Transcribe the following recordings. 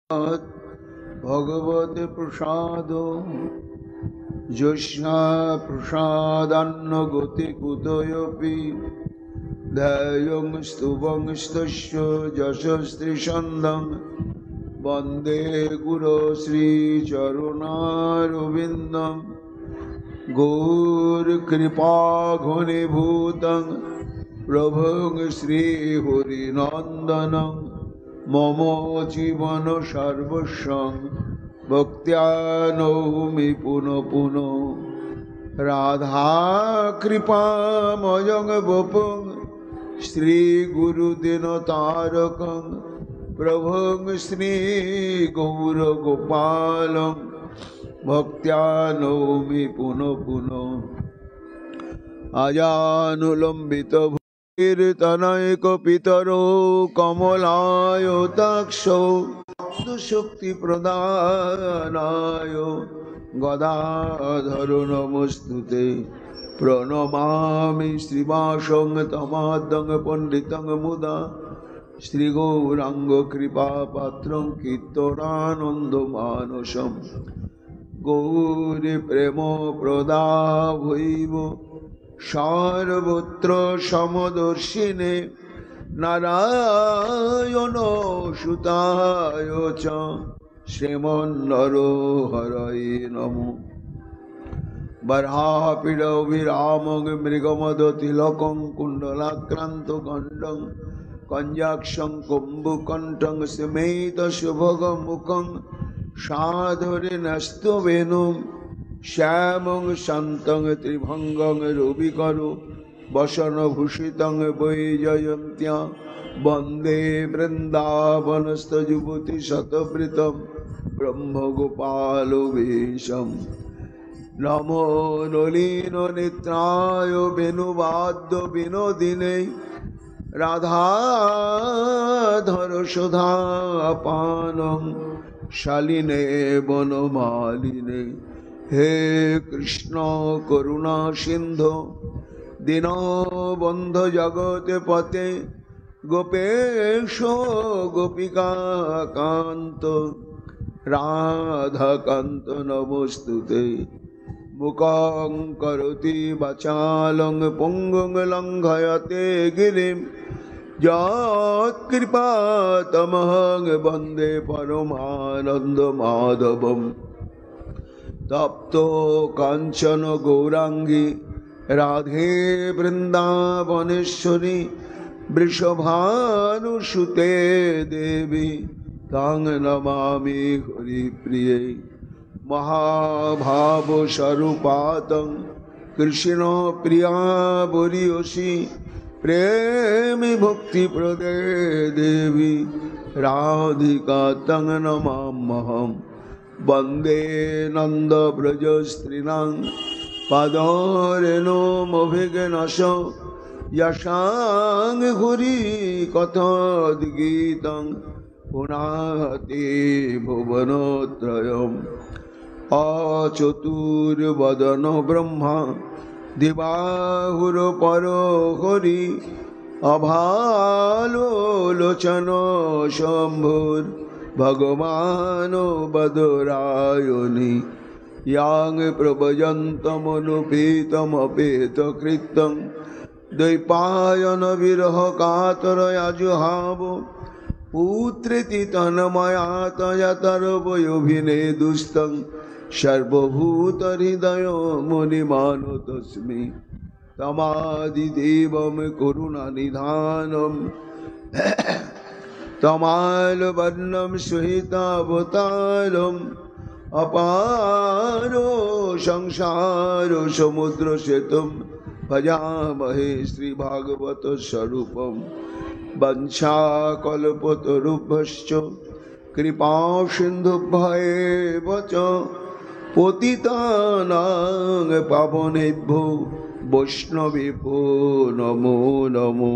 भगवते प्रसादो जोष्णा प्रसादान्न गति कुतोऽपि ध्येयं स्तुवं स्तस्य यशस्त्रिछन्दं वन्दे गुरो श्रीचरुणारविन्दं गौरकृपा घनीभूतं प्रभुं श्रीहरिनन्दनं मम जीवन सर्वस्वं भक्त्या नौमि पुनः पुनः राधा कृपामयं वपुं श्रीगुरुदिनतारकं प्रभुं श्रीगौरगोपालं भक्त्या नौमि पुनः पुनः अजानुलम्बित कीर्तनैकपितरो कमलायताक्षो शक्ति प्रदानाय गदाधरो नमस्तुते प्रणमामि श्रीवासं तमाद्यं पंडितं मुदा श्रीगौरांग कृपापात्रं कीर्तनानन्दमानसं गौरी प्रेम प्रदाभैव सर्वत्र समदर्शिने नारायण सुताय च श्रीमन्नरहरये नमो बर्हापीडविरामं मृगमदतिलकं कुण्डलाक्रान्तकण्डं कञ्जाक्षं कुम्भकण्ठं स्मेतशुभगमुखं सादरेणस्तवेनुं श्यामं शान्तं त्रिभंगं रविकरो वसनभूषितं वैजयन्त्या वन्दे वृन्दावनस्थयुवतिशतवृतं ब्रह्मगोपालवेशं नमो नलिननेत्राय वेणुवाद्य विनोदिने राधाधर सुधापानं शालिने वनमालिने हे कृष्ण करुणा सिंधु दीनबन्धु जगत्पते गोपेश गोपिका कांत राधाकांत नमोस्तुते मुखं करोति वाचालं पुंगुं लंघयते गिरिं यत्कृपातमहं वन्दे परमानन्दमाधवम् तप्तो कांचन गौरांगी राधे वृंदावनेश्वरी वृषभानुसुते देवी तां नमामि हरिप्रिये महाभाव स्वरूपातं कृष्ण प्रिया बुरीयसी प्रेम भक्ति प्रदे देवी राधिका तां नमाम्यहम् वन्दे नंद ब्रज स्त्रीणां पादरेणुमभिघ्नश यशां घुरी कथोद्गीतं पुनाति भुवनत्रयम् अचतुर्वदन ब्रह्मा दिवाहुरपरो हरि अभालोलोचन शम्भुर् भगवान बदरायणि यां प्रभजन्तमनुपेतमपेतकृतं द्वैपायन विरह कातरयाजुहाव पुत्रेति तन्मयातयतर्वयोभिनेदुस्तं सर्वभूतहृदय मुनिमानतोऽस्मि तमादिदेवं करुणानिधानं तमालवर्णं सुहितावतारम् अपारो संसारो समुद्र सेतुं भजामहे श्रीभागवत स्वरूपं वंशाकल्पतरुभ्यश्च कृपा सिन्धुभ्येव च पतितानां पावनेभ्यो वैष्णवेभ्यो नमो नमो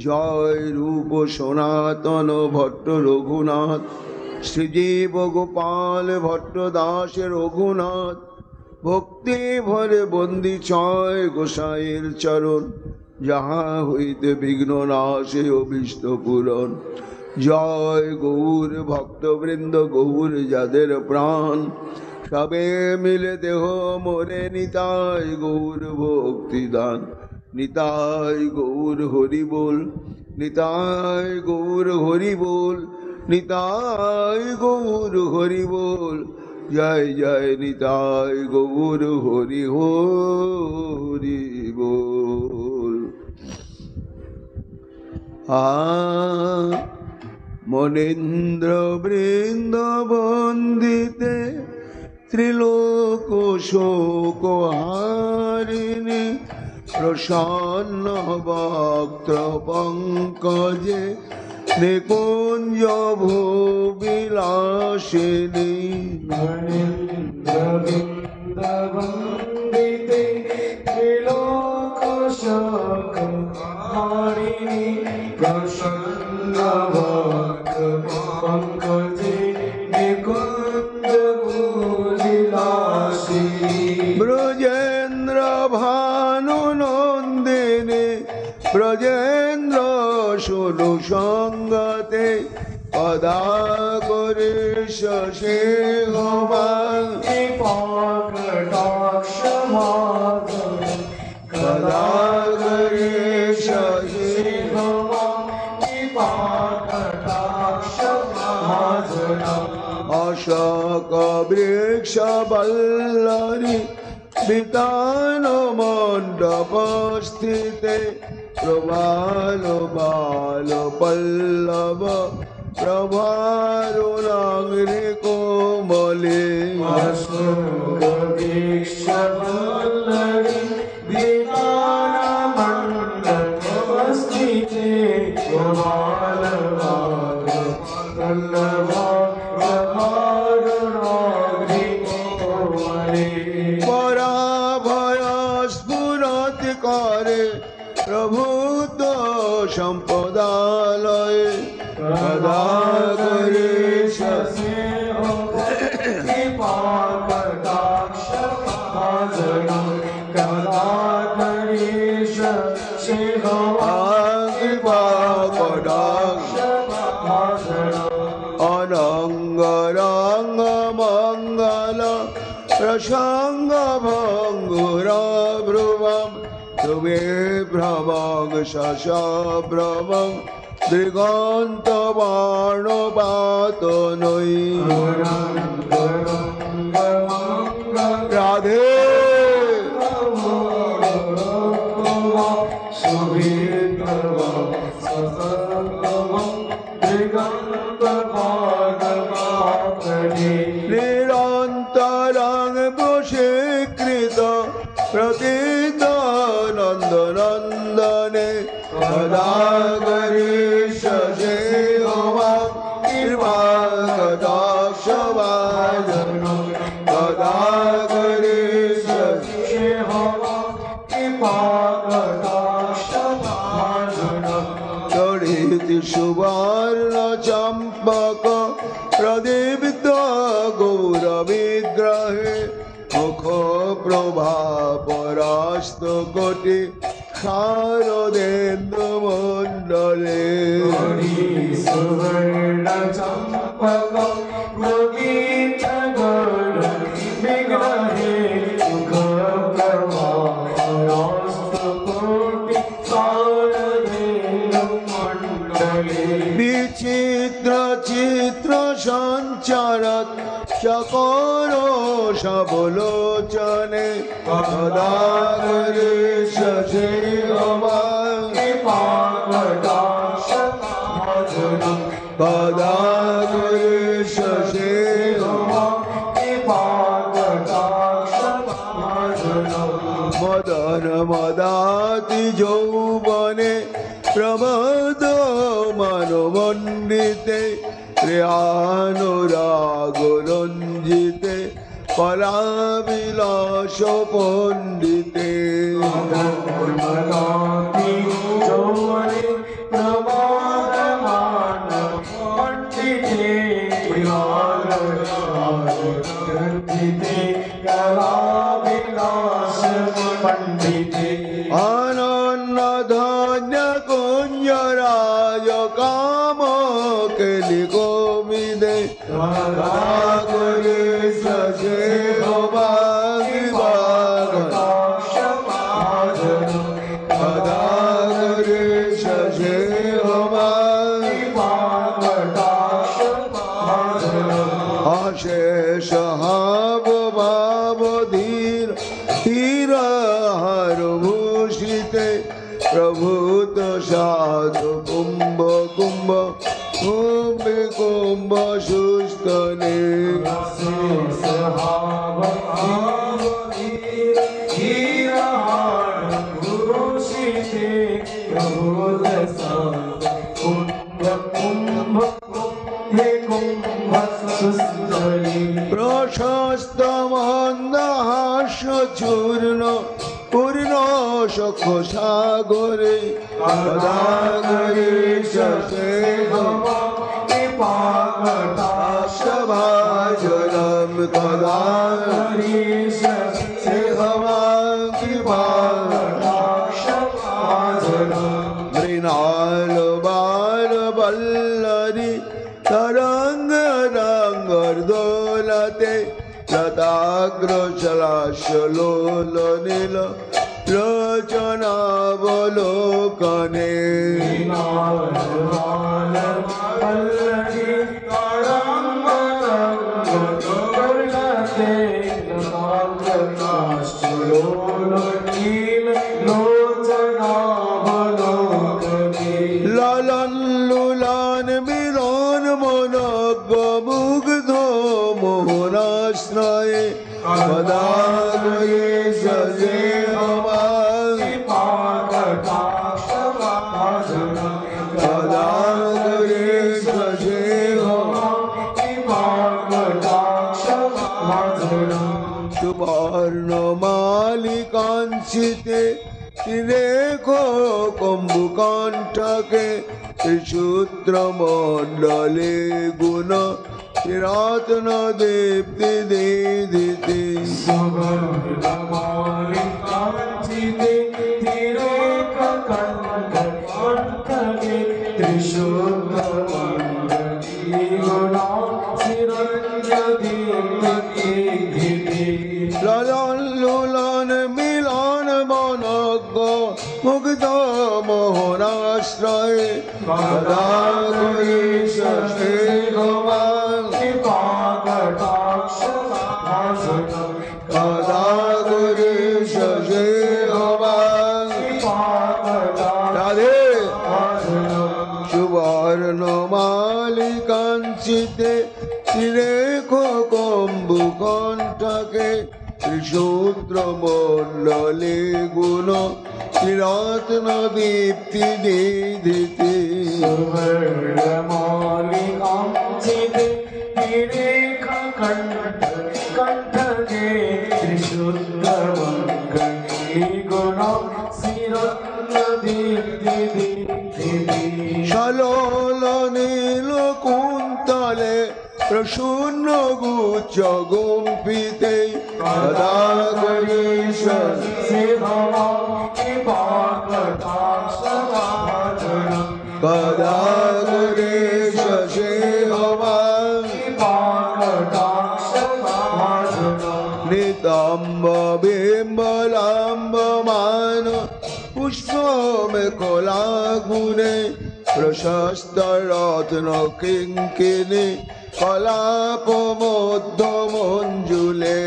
जय रूप सनातन भट्ट रघुनाथ श्रीजीव गोपाल भट्ट दास रघुनाथ भक्ति भरे बंदी छय गोसाईर चरण जहाँ हईते विघ्न नाशे अभीष्ट पूरण জয় গৌর ভক্তবৃন্দ, গৌর যাদের প্রাণ, সবে মিলে দেহ মোরে নিতাই গৌর ভক্তিদান। নিতাই গৌর হরি বল, নিতাই গৌর হরি বল, নিতাই গৌর হরি বল। জয় জয় নিতাই গৌর হরি হরি বল। মনেন্দ্র বৃন্দ বন্দিতে ত্রিলোক শোক হারিণী, প্রসন্ন বক্ত্র পঙ্কজে নিকুঞ্জ ভূবিলাসিনী। মনেন্দ্র বৃন্দ বন্দিতে ত্রিলোক শোক হারিণী, প্রসন্ন বক্ত্র পঙ্কজে নিকুঞ্জ ভূবিলাসিনী। ব্রজেন্দ্র ভানু নন্দিনী, ব্রজেন্দ্র সুনু সঙ্গতে, কদা করে শশী গোপাল কটাক্ষ মাধব, কদা করে শশী কটাক্ষ মাধব। অশোক বৃক্ষ বল্লরী বিতান মণ্ডপ স্থিতে, প্রবাল বাল পল্লব প্রভারুণাগ্রে কোমলে। অশোক বৃক্ষ বল্লরী বিতান মণ্ডপ স্থিতে, প্রবাল বাল পল্লব প্রভারুণাগ্রে কোমলে। পরাভয় স্ফুরত করে প্রভূত সম্পদালয়ে, কদা করে শশী কটাক্ষ মাধব, কদা করে শশী কটাক্ষ অনঙ্গ রঙ্গ মঙ্গল প্রসঙ্গ ভঙ্গুর ভ্রুবম, তুমে ভ্রমং শশভ্রমং দিগন্ত বাণপাত নৈ। রাধে নিরন্তরং বশীকৃত প্রকৃত নন্দ নন্দনে, কদা করে শশী কৃপা কটাক্ষ ভাজন, কদা করে শশী কৃপা কটাক্ষ ভাজন। তড়িৎ সুবর্ণ চম্পক প্রদীপ্ত গৌর বিগ্রহে, মুখ প্রভা পরাস্ত কোটি শারদেন্দু মণ্ডলে। সুবর্ণ চম্পক প্রদীপ্ত গৌর বিগ্রহে, মুখ প্রভা পরাস্ত কোটি শারদেন্দু মণ্ডলে। বিচিত্র চিত্র সঞ্চারত চকর সবলোচনে, কদা করে শশী কৃপা কটাক্ষ ভাজন, কদা করে শশী কৃপা কটাক্ষ ভাজন। মদন মদাতি যৌবনে প্রমদ মানমণ্ডিতে, প্রিয়ানুরাগ রঞ্জিতে, কলাবিলাস পণ্ডিতে। মদাতি যৌবনে প্রমদমান পণ্ডিতে, প্রিয়ানুরাগ রঞ্জিতে, কলাবিলাস পণ্ডিতে। অনন্য ধন্য কুঞ্জরাজ কাম করে সজে ভবাগি বাগন সদা করে সজে ভবাগি অশেষ হাব ভাব ধীর হীরাহার ভূষিতে প্রভূত সাধু কুম্ভ কুম্ভ কুম্ভে কুম্ভ সুস্থনে প্রশস্ত মন্দহাস্য চূর্ণ পূর্ণ সখ সাগরে সদাগরে সে ভাজনম কদা মৃণাল বাল বল্লরি তরঙ্গ রঙ্গর দোলতে লতাগ্র চলাশলোল নীল রচনাবলোকনে লালন লুলান মিলন মনজ্ঞ মুগ্ধ মোহনাশ্রয়ে সদাগরে সজে সদাগরে সজে সুবর্ণ মালিকাঞ্চিতে রেখো কম্বুকণ্ঠকে ত্রিসূত্র মণ্ডলে গুণ রত্ন দীপ্তি দিদিতি ললন লুলন মিলন মনজ্ঞ মুগ্ধ মোহনাশ্রয়ে সদাগরে সজে সদাগরে সজে রাধে সুবর্ণ মালিকাঞ্চিতে রেখো কম্বুকণ্ঠকে ত্রিসূত্র মণ্ডলে গুণ রত্ন দীপ্তি দিদিতি সলোল নীল কুন্তলে প্রসূন্ন গুচ্ছ গুম্পিতে সদাগরে সজে সদাগরে সজে নিতম্ব বিম্বলাম্ব মান পুষ্পম কলা গুণে প্রশস্ত রত্ন কিঙ্কিনি কলাপ মধ্য মঞ্জুলে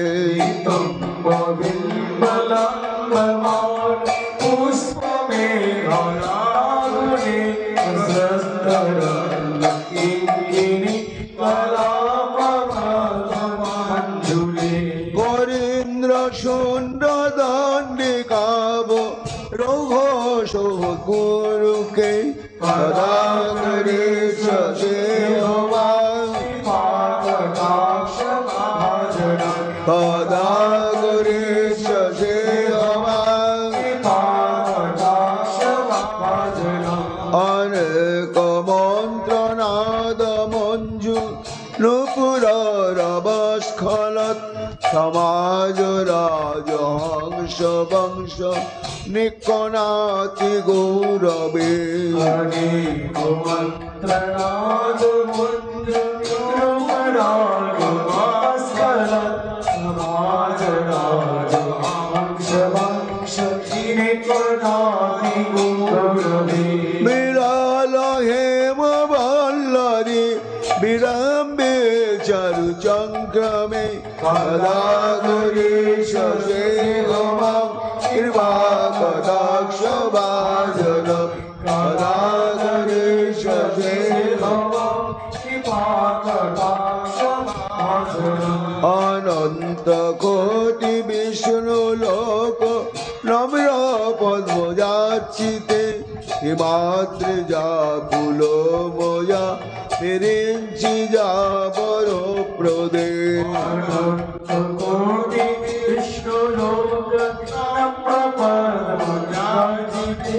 গরীন্দ্র সুন্দ দণ্ডিকাব রঘোষ গুরুকে সদাগরে সজে সদাগরে সজে অনেক মন্ত্রনাদ মঞ্জু নুপুর রবস্খলত সমাজ রাজহংস বংশ নিকনাতি গৌরবে মন্ত্রনাদ মঞ্জু নুপুর লম্বে চারু চক্রমে কদা গরিষ সেহমাং কৃপা কদাক্ষ ভাজনম কদা গরিষ সেহমাং অনন্ত কোটি বিষ্ণু লোক নম্র পদ্মজাচিতে হিমাদ্রি যা ফুলো ময়া ফিরিঞ্চি যা বড় প্রদে কোটি বিষ্ণু লোক নম্রপদ্মজাচিতে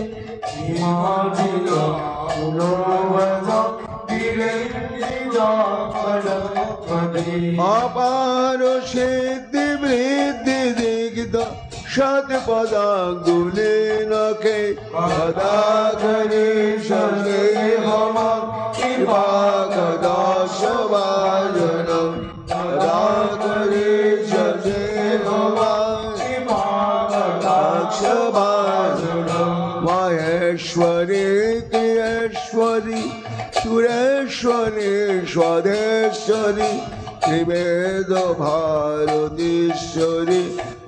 হিমাদ্রি যা ফুলো ময়া ফিরিঞ্চি যা বড় প্রদে অপার সিদ্ধি বৃদ্ধি দিগ্ধ সৎ পদাঙ্গুলি নখে কদা গরিষ সেহমাং কৃপা কদাক্ষ ভাজনম কদা গরিষ সেহমাং কৃপা কদাক্ষ ভাজনম মহেশ্বরী ক্রিয়েশ্বরী সুরেশ্বরী স্বদেশ্বরী ত্রিবেদ ভারতীশ্বরী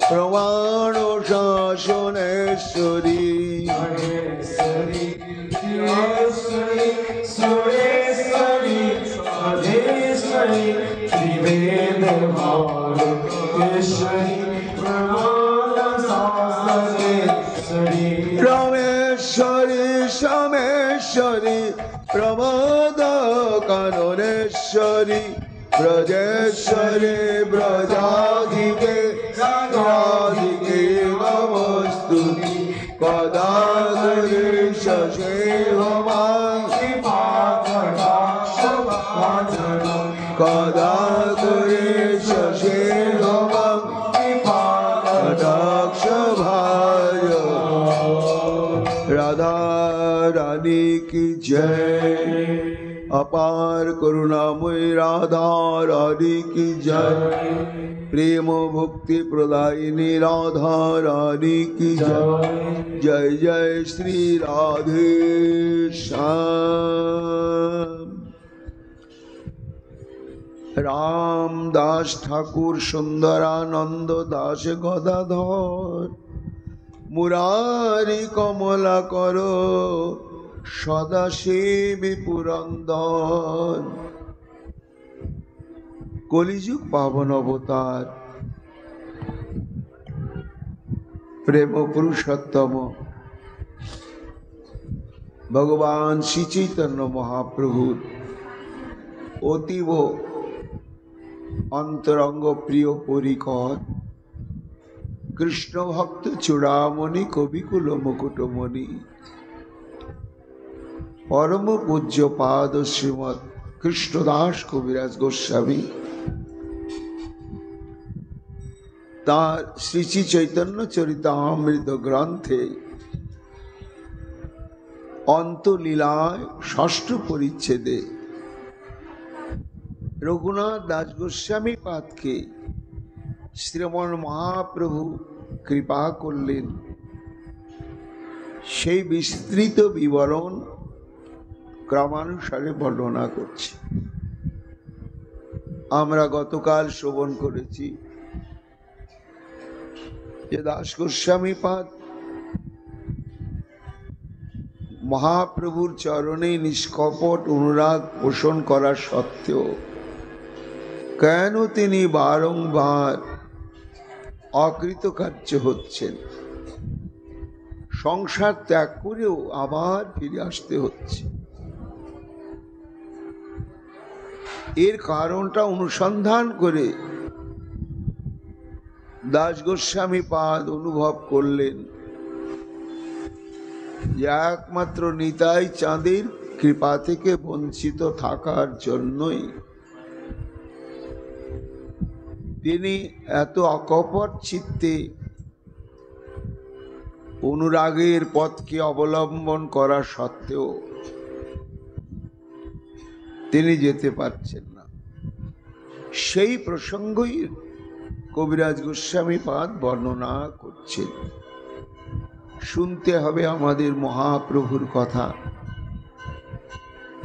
প্রমাণ শাসনেশ্বরী মহেশ্বরী ক্রিয়েশ্বরী সুরেশ্বরী স্বদেশ্বরী ত্রিবেদ ভারতীশ্বরী প্রমাণ শাসনেশ্বরী রমেশ্বরী সমেশ্বরী প্রমোদ কাননেশ্বরী ব্রজেশ্বরী ব্রজাধিকে রাধিকে নমস্তুতি কদা গরিষ সেহমাং কদা গরিষ সেহমাং কটাক্ষ ভাজ রাধা রানী কি জয় अपार करुणामयी राधा रानी की जय प्रेम भक्ति प्रदायिनी राधा रानी की जय जय जय श्री राधे श्याम रामदास ठाकुर सुंदरानंद दास गदाधर मुरारी कमला करो সদাশিবী পুরন্দর কলিযুগ পাবন অবতার প্রেম পুরুষোত্তম ভগবান শ্রী চৈতন্য মহাপ্রভুর অতীব অন্তরঙ্গ প্রিয় পরিকর কৃষ্ণ ভক্ত চূড়ামণি কবিকুল মুকুটমণি परम पूज्य पाद श्रीमद कृष्णदास कविराज गोस्वामी तार श्री श्री चैतन्य चरितामृत ग्रंथे अंतलीलाय षष्ठ परिच्छेदे रघुनाथ दास गोस्वामी पाद के श्रीमन महाप्रभु कृपा करलेन সেই বিস্তৃত বিবরণ ক্রমানুসারে বর্ণনা করছি। আমরা গতকাল শ্রবণ করেছি যে দাস গোস্বামী পাদ মহাপ্রভুর চরণে নিষ্কপট অনুরাগ পোষণ করা সত্ত্বেও কেন তিনি বারংবার অকৃতকার্য হচ্ছেন, সংসার ত্যাগ করেও আবার ফিরে আসতে হচ্ছে। এর কারণটা অনুসন্ধান করে দাস গোস্বামী পাদ অনুভব করলেন যে একমাত্র নিতাই চাঁদের কৃপা থেকে বঞ্চিত থাকার জন্যই তিনি এত অকপট চিত্তে অনুরাগের পথকে অবলম্বন করা সত্ত্বেও তিনি যেতে পারছেন না। সেই প্রসঙ্গই কবিরাজ গোস্বামী পাদ বর্ণনা করছেন। শুনতে হবে আমাদের মহাপ্রভুর কথা।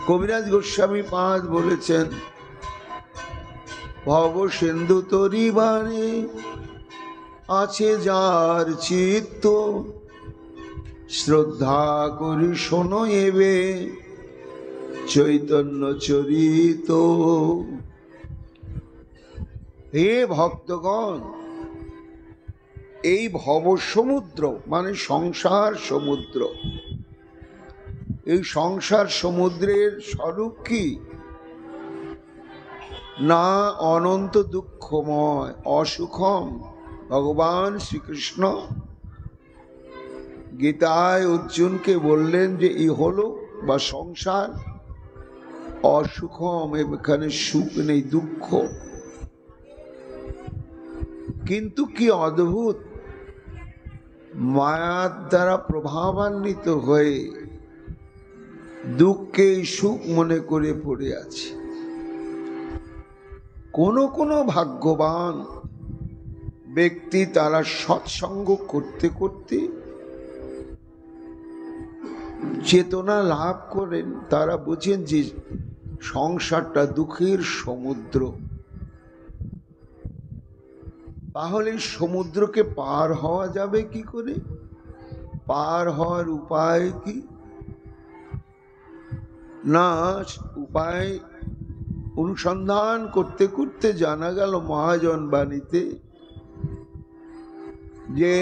কবিরাজ গোস্বামী পাদ বলেছেন, ভব সিন্ধু তরিবারে আছে যার চিত্ত, শ্রদ্ধা করি শোনো এবে চৈতন্য চরিত। হে ভক্তগণ, এই ভব সমুদ্র মানে সংসার সমুদ্র, এই সংসার সমুদ্রের স্বরূপ কি না অনন্ত দুঃখময় অসুখম। ভগবান শ্রীকৃষ্ণ গীতায় অর্জুনকে বললেন যে ইহলোক বা সংসার অসুখম, এখানে সুখ নেই, দুঃখ। কিন্তু কি অদ্ভুত, মায়ার দ্বারা প্রভাবান্বিত হয়ে দুঃখকে সুখ মনে করে পড়ে আছে। কোন ভাগ্যবান ব্যক্তি তারা সৎসঙ্গ করতে করতে চেতনা লাভ করেন, তারা বুঝেন যে সংসারটা দুঃখের সমুদ্র। তাহলে সমুদ্রকে পার হওয়া যাবে কি করে? পার হওয়ার উপায় কি না, উপায় অনুসন্ধান করতে করতে জানা গেল মহাজন বাণীতে যে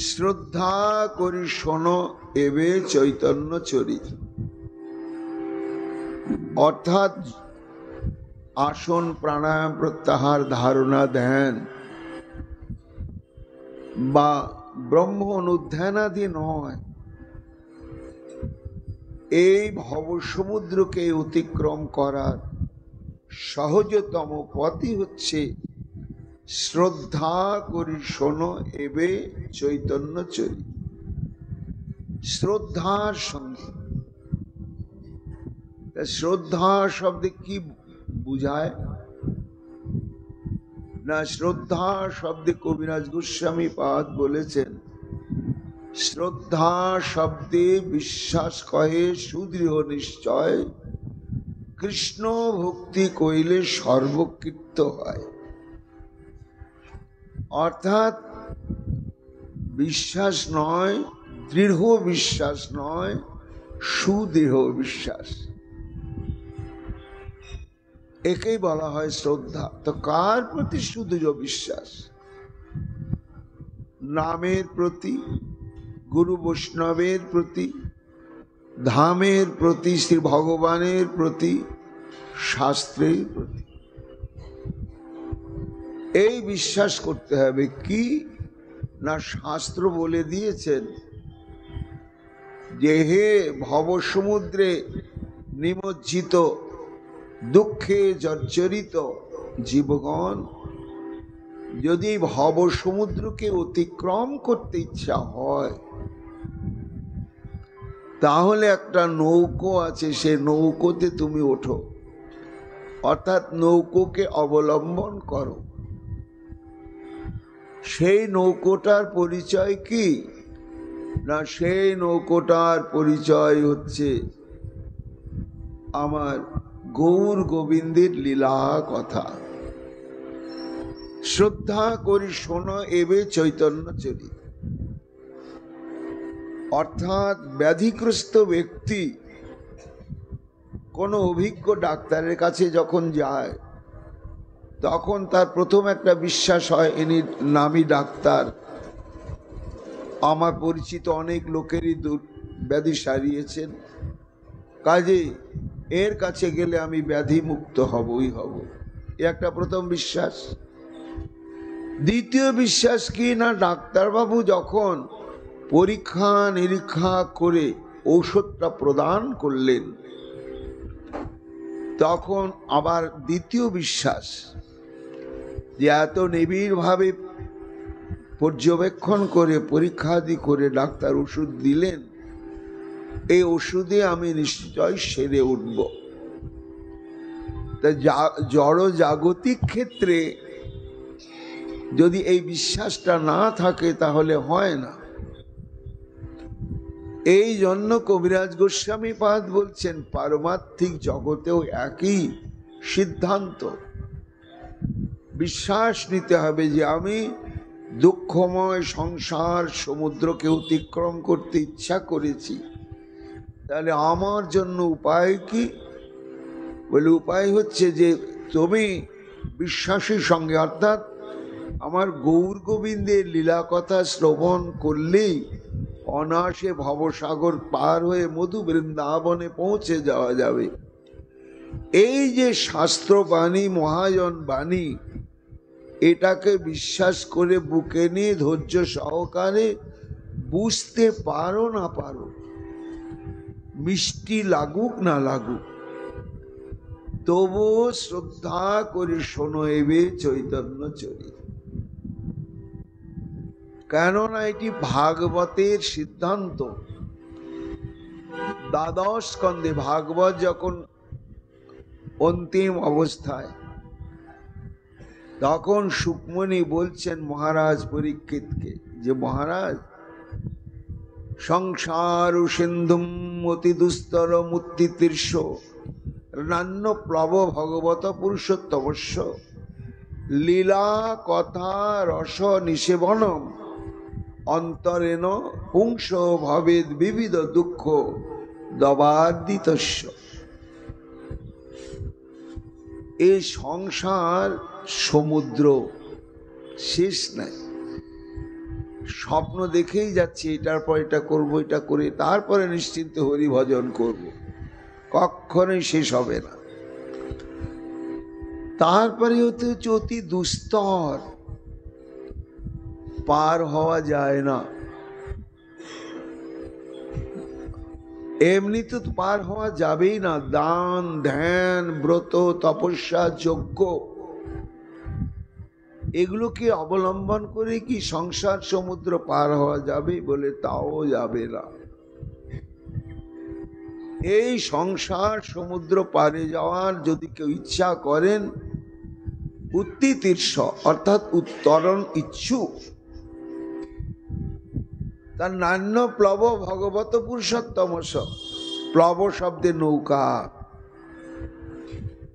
শ্রদ্ধা করি শোনো এবে চৈতন্য চরিত। অর্থাৎ আসন প্রাণায়াম প্রত্যাহার ধারণা ধ্যান বা ব্রহ্ম অনুধ্যানাদি নয়, এই ভব সমুদ্রকে অতিক্রম করার সহজতম পথই হচ্ছে শ্রদ্ধা করি শোনো এবে চৈতন্য চরিত। শ্রদ্ধার সঙ্গে, শ্রদ্ধা শব্দে কি বুঝায় না, শ্রদ্ধা শব্দে কবিরাজ গোস্বামী পাদ বলেছেন, শ্রদ্ধা শব্দে বিশ্বাস কহে সুদৃঢ় নিশ্চয়, কৃষ্ণ ভক্তি কইলে সর্বকৃত্য হয়। অর্থাৎ বিশ্বাস নয়, দৃঢ় বিশ্বাস নয়, সুদৃঢ় বিশ্বাস, একেই বলা হয় শ্রদ্ধা। তো কার প্রতি সুদৃঢ় বিশ্বাস? নামের প্রতি, গুরু বৈষ্ণবের প্রতি, ধামের প্রতি, শ্রী ভগবানের প্রতি, শাস্ত্রের প্রতি। এই বিশ্বাস করতে হবে কি না, শাস্ত্র বলে দিয়েছেন যে হে ভব সমুদ্রে নিমজ্জিত দুঃখে জর্জরিত জীবগণ, যদি ভব সমুদ্রকে অতিক্রম করতে ইচ্ছা হয় তাহলে একটা নৌকো আছে, সে নৌকোতে তুমি ওঠো। অর্থাৎ নৌকোকে অবলম্বন করো। সেই নৌকোটার পরিচয় কি না, সেই নৌকোটার পরিচয় হচ্ছে আমার গৌর গোবিন্দের লীলা কথা। শ্রদ্ধা করি শোনো এবে চৈতন্য চরিত। অর্থাৎ ব্যাধিগ্রস্ত ব্যক্তি কোনো অভিজ্ঞ ডাক্তারের কাছে যখন যায় তখন তার প্রথম একটা বিশ্বাস হয়, ইনি নামী ডাক্তার, আমার পরিচিত অনেক লোকেরই ব্যাধি সারিয়েছেন, কাজে এর কাছে গেলে আমি ব্যাধি মুক্ত হবই হব। এ একটা প্রথম বিশ্বাস। দ্বিতীয় বিশ্বাস কি না, ডাক্তারবাবু যখন পরীক্ষা নিরীক্ষা করে ঔষধটা প্রদান করলেন তখন আবার দ্বিতীয় বিশ্বাস যে এত নিবিড়ভাবে পর্যবেক্ষণ করে পরীক্ষাদি করে ডাক্তার ওষুধ দিলেন, এই ওষুধে আমি নিশ্চয় সেরে উঠব। তা জড় জাগতিক ক্ষেত্রে যদি এই বিশ্বাসটা না থাকে তাহলে হয় না। এই জন্য কবিরাজ গোস্বামী পাদ বলছেন পারমার্থিক জগতেও একই সিদ্ধান্ত। বিশ্বাস নিতে হবে যে আমি দুঃখময় সংসার সমুদ্রকে অতিক্রম করতে ইচ্ছা করেছি, তাহলে আমার জন্য উপায় কি? বলে উপায় হচ্ছে যে তুমি বিশ্বাসের সঙ্গে, অর্থাৎ আমার গৌর গোবিন্দের লীলা কথা শ্রবণ করলেই অনায়াসে ভবসাগর পার হয়ে মধু বৃন্দাবনে পৌঁছে যাওয়া যাবে। এই যে শাস্ত্রবাণী, মহাজন বাণী, এটাকে বিশ্বাস করে বুকে নিয়ে ধৈর্য সহকারে বুঝতে পারো না পারো, মিষ্টি লাগুক না লাগুক, তবুও শ্রদ্ধা করে শোনো এবে চৈতন্য চরিত। কেননা এটি ভাগবতের সিদ্ধান্ত। দ্বাদশ স্কন্ধে ভাগবত যখন অন্তিম অবস্থায়, তখন সুকমণি বলছেন মহারাজ পরীক্ষিতকে যে মহারাজ, সংসার সিন্ধুম অতি দুস্তর মুক্তি তীর্ষ নান্য প্লব ভগবত পুরুষোত্তমস্য লীলা কথা রস নিষেবনম অন্তরেণ পুংস ভবেদ বিবিধ দুঃখ দবাদিতস্য। এই সংসার সমুদ্র, শেষ নাই। স্বপ্ন দেখেই যাচ্ছি, এটার পর এটা করবো, এটা করে তারপরে নিশ্চিন্তে হরি ভজন করব, কখনোই শেষ হবে না। তারপরে হতে হচ্ছে অতি দুস্তর, পার হওয়া যায় না। এমনি তো পার হওয়া যাবেই না। দান, ধ্যান, ব্রত, তপস্যা, যজ্ঞ, এগুলোকে অবলম্বন করে কি সংসার সমুদ্র পার হওয়া যাবে? বলে তাও যাবে না। এই সংসার সমুদ্র পারে যাওয়ার যদি কেউ ইচ্ছা করেন, উত্তিতীর্ষ অর্থাৎ উত্তরণ ইচ্ছুক, তার নান্য প্লব ভগবত পুরুষোত্তমস। প্লব শব্দে নৌকা,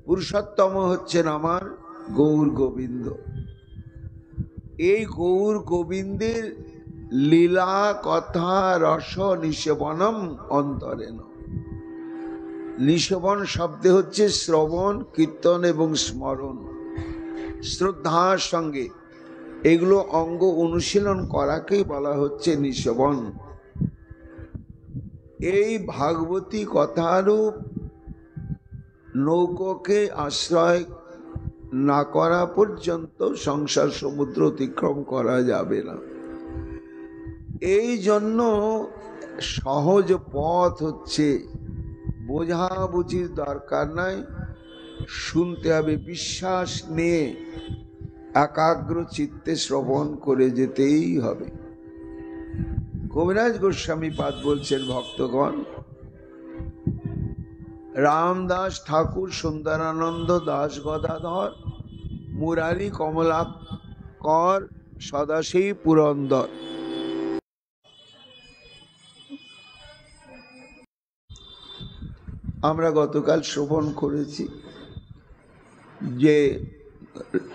পুরুষোত্তম হচ্ছেন আমার গৌর গোবিন্দ। এই গৌর গোবিন্দের লীলা কথা রস নিষেবনম অন্তরেণ। নিষেবন শব্দে হচ্ছে শ্রবণ, কীর্তন এবং স্মরণ, শ্রদ্ধার সঙ্গে এগুলো অঙ্গ অনুশীলন করাকেই বলা হচ্ছে নিষেবন। এই ভাগবতী কথারূপ নৌকোকে আশ্রয় না করা পর্যন্ত সংসার সমুদ্র অতিক্রম করা যাবে না। এই জন্য সহজ পথ হচ্ছে, বোঝাবুঝির দরকার নাই, শুনতে হবে, বিশ্বাস নিয়ে একাগ্র চিত্তে শ্রবণ করে যেতেই হবে। কবিরাজ গোস্বামী পাদ বলছেন ভক্তগণ, রামদাস ঠাকুর, সুন্দরানন্দ দাস গদাধর, মুরারি কমলাকর, সদাশিব পুরন্দর, আমরা গতকাল শ্রবণ করেছি যে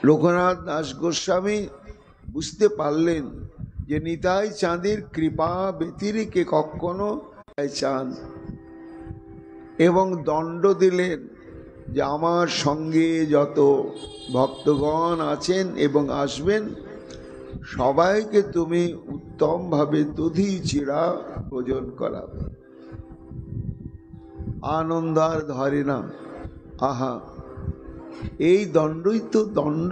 লোকনাথ দাস গোস্বামী বুঝতে পারলেন যে নিতাই চাঁদের কৃপা ব্যতিরেকে কখনো চাঁদ, এবং দণ্ড দিলেন যে আমার সঙ্গে যত ভক্তগণ আছেন এবং আসবেন সবাইকে তুমি উত্তমভাবে দধি চিড়া ভোজন করাবে। আনন্দ আর ধরে না। আহা, এই দণ্ডই তো দণ্ড,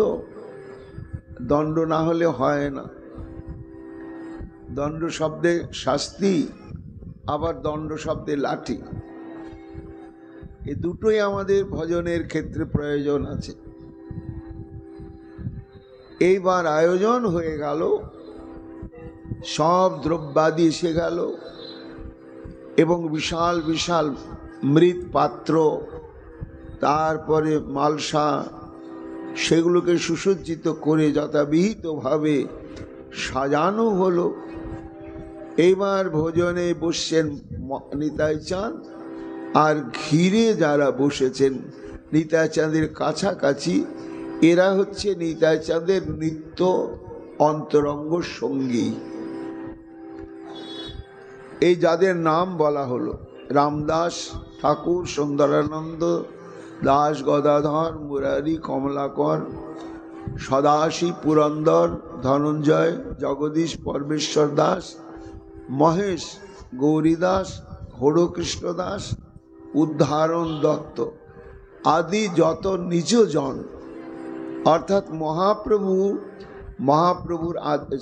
দণ্ড না হলে হয় না। দণ্ড শব্দে শাস্তি, আবার দণ্ড শব্দে লাঠি, এই দুটোই আমাদের ভজনের ক্ষেত্রে প্রয়োজন আছে। এইবার আয়োজন হয়ে গেল, সব দ্রব্যাদি এসে গেল এবং বিশাল বিশাল মৃৎ পাত্র, তারপরে মালসা, সেগুলোকে সুসজ্জিত করে যথাবিহিতভাবে সাজানো হলো। এইবার ভোজনে বসছেন নিতাই চাঁদ, আর ঘিরে যারা বসেছেন নিতাই চাঁদের কাছাকাছি, এরা হচ্ছে নিতাই চাঁদের নিত্য অন্তরঙ্গ সঙ্গী। এই যাদের নাম বলা হলো, রামদাস ঠাকুর, সুন্দরানন্দ দাস, গদাধর, মুরারি, কমলাকর, সদাশিব, পুরন্দর, ধনঞ্জয়, জগদীশ, পরমেশ্বর দাস, মহেশ, গৌরীদাস, হরকৃষ্ণ দাস, উদ্ধারণ দত্ত আদি যত নিজজন, অর্থাৎ মহাপ্রভুর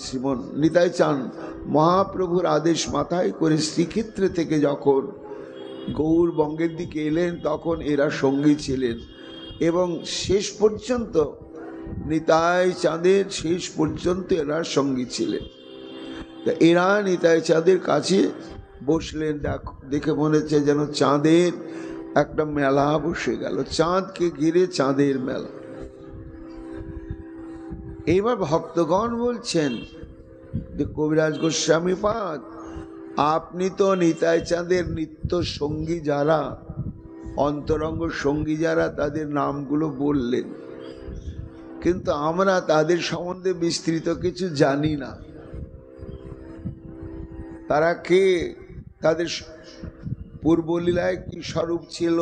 শ্রীমন নিতাই চাঁদ মহাপ্রভুর আদেশ মাথায় করে শ্রীক্ষেত্রে থেকে যখন গৌরবঙ্গের দিকে এলেন, তখন এরা সঙ্গী ছিলেন এবং শেষ পর্যন্ত নিতাই চাঁদের শেষ পর্যন্ত এরা সঙ্গী ছিলেন। তা এরা নিতাই চাঁদের কাছে বসলেন। দেখে মনে হচ্ছে যেন চাঁদের একটা মেলা বসে গেল, চাঁদকে ঘিরে চাঁদের মেলা। এইবার ভক্তগণ বলছেন যে কবিরাজ গোস্বামী পাদ, আপনি তো নিতাই চাঁদের নিত্য সঙ্গী যারা, অন্তরঙ্গ সঙ্গী যারা, তাদের নামগুলো বললেন, কিন্তু আমরা তাদের সম্বন্ধে বিস্তৃত কিছু জানি না। তারা কে, তাদের পূর্বলীলায় কি স্বরূপ ছিল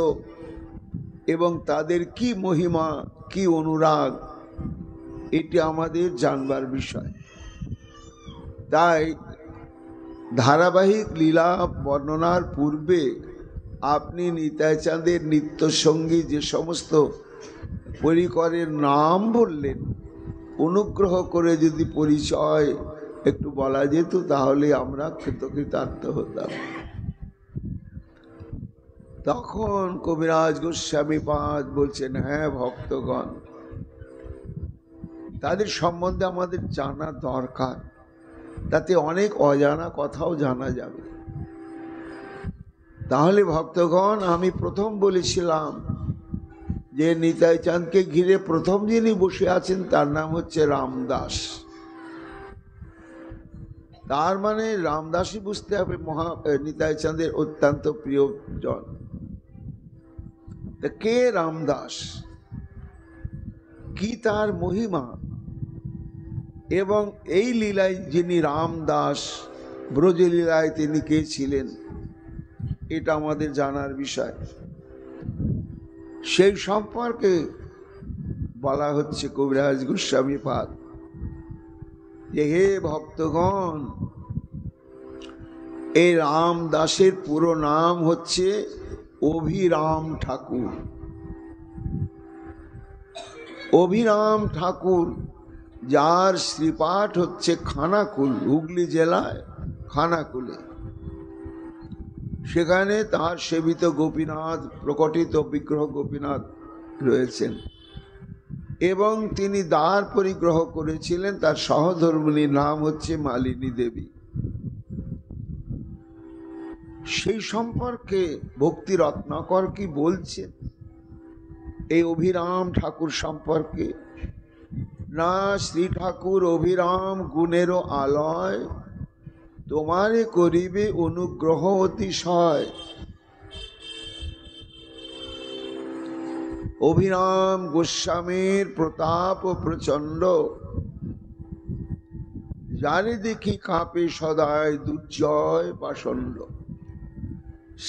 এবং তাদের কি মহিমা, কি অনুরাগ, এটি আমাদের জানবার বিষয়। তাই ধারাবাহিক লীলা বর্ণনার পূর্বে আপনি নিতাই চাঁদের নিত্য সঙ্গী যে সমস্ত পরিকরের নাম বললেন, অনুগ্রহ করে যদি পরিচয় একটু বলা যেত তাহলে আমরা কৃতকৃতার্থ হতাম। তখন কবিরাজ গোস্বামী পাদ বলছেন, হ্যাঁ ভক্তগণ, তাদের সম্বন্ধে আমাদের জানা দরকার, তাতে অনেক অজানা কথাও জানা যাবে। তাহলে ভক্তগণ, আমি প্রথম বলেছিলাম যে নিতাই চাঁদকে ঘিরে প্রথম যিনি বসে আছেন তার নাম হচ্ছে রামদাস। তার মানে রামদাসই বুঝতে হবে নিতাই চাঁদের অত্যন্ত প্রিয়জন। কে রামদাস, কি তার মহিমা, এবং এই লীলায় যিনি রামদাস, ব্রজলীলায় তিনি কে ছিলেন, এটা আমাদের জানার বিষয়। সেই সম্পর্কে বলা হচ্ছে কবিরাজ গোস্বামী পাদ যে, হে ভক্তগণ, এই রামদাসের পুরো নাম হচ্ছে অভিরাম ঠাকুর। অভিরাম ঠাকুর, যার শ্রীপাঠ হচ্ছে খানাকুল, হুগলি জেলায় খানাকুলে। সেখানে তার সেবিত গোপীনাথ, প্রকটিত বিগ্রহ গোপীনাথ রয়েছেন এবং তিনি দ্বার পরিগ্রহ করেছিলেন। তার সহধর্মিণীর নাম হচ্ছে মালিনী দেবী। সেই সম্পর্কে ভক্তি রত্নাকর কি বলছেন এই অভিরাম ঠাকুর সম্পর্কে? না, শ্রী ঠাকুর অভিরাম গুণেরও আলয়, তোমারে করিবে অনুগ্রহ অতিশয়। অভিরাম গোস্বামীর প্রতাপ প্রচন্ড, যারে দেখি কাঁপে সদায় দুর্জয় পাষণ্ড।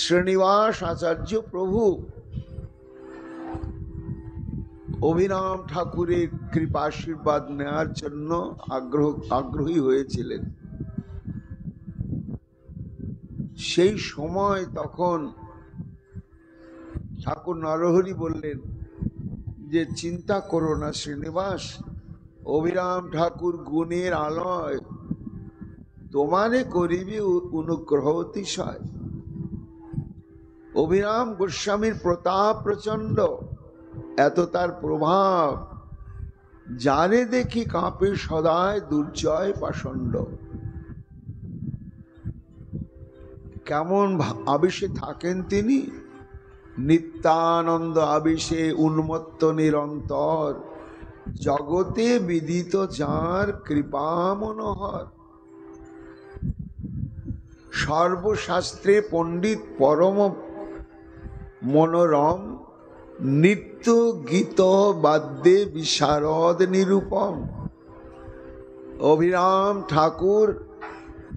শ্রীনিবাস আচার্য প্রভু অভিরাম ঠাকুরের কৃপাশীর্বাদ নেওয়ার জন্য আগ্রহী হয়েছিলেন। সেই সময় তখন ঠাকুর নরহরি বললেন যে, চিন্তা করো না শ্রীনিবাস, অভিরাম ঠাকুর গুণের আলয়, তোমারে করিবে অনুগ্রহ অতিশয়। অভিরাম গোস্বামীর প্রতাপ প্রচন্ড, এত তার প্রভাব, যারে দেখি কাঁপে সদায় দুর্জয় পাষণ্ড। কেমন আবেশে থাকেন তিনি? নিত্যানন্দ আবেশে উন্মত্ত নিরন্তর, জগতে বিদিত যার কৃপা মনোহর। সর্বশাস্ত্রে পণ্ডিত পরম মনোরম, নিত্য গীত বাদ্যে বিশারদ নিরূপম। অভিরাম ঠাকুর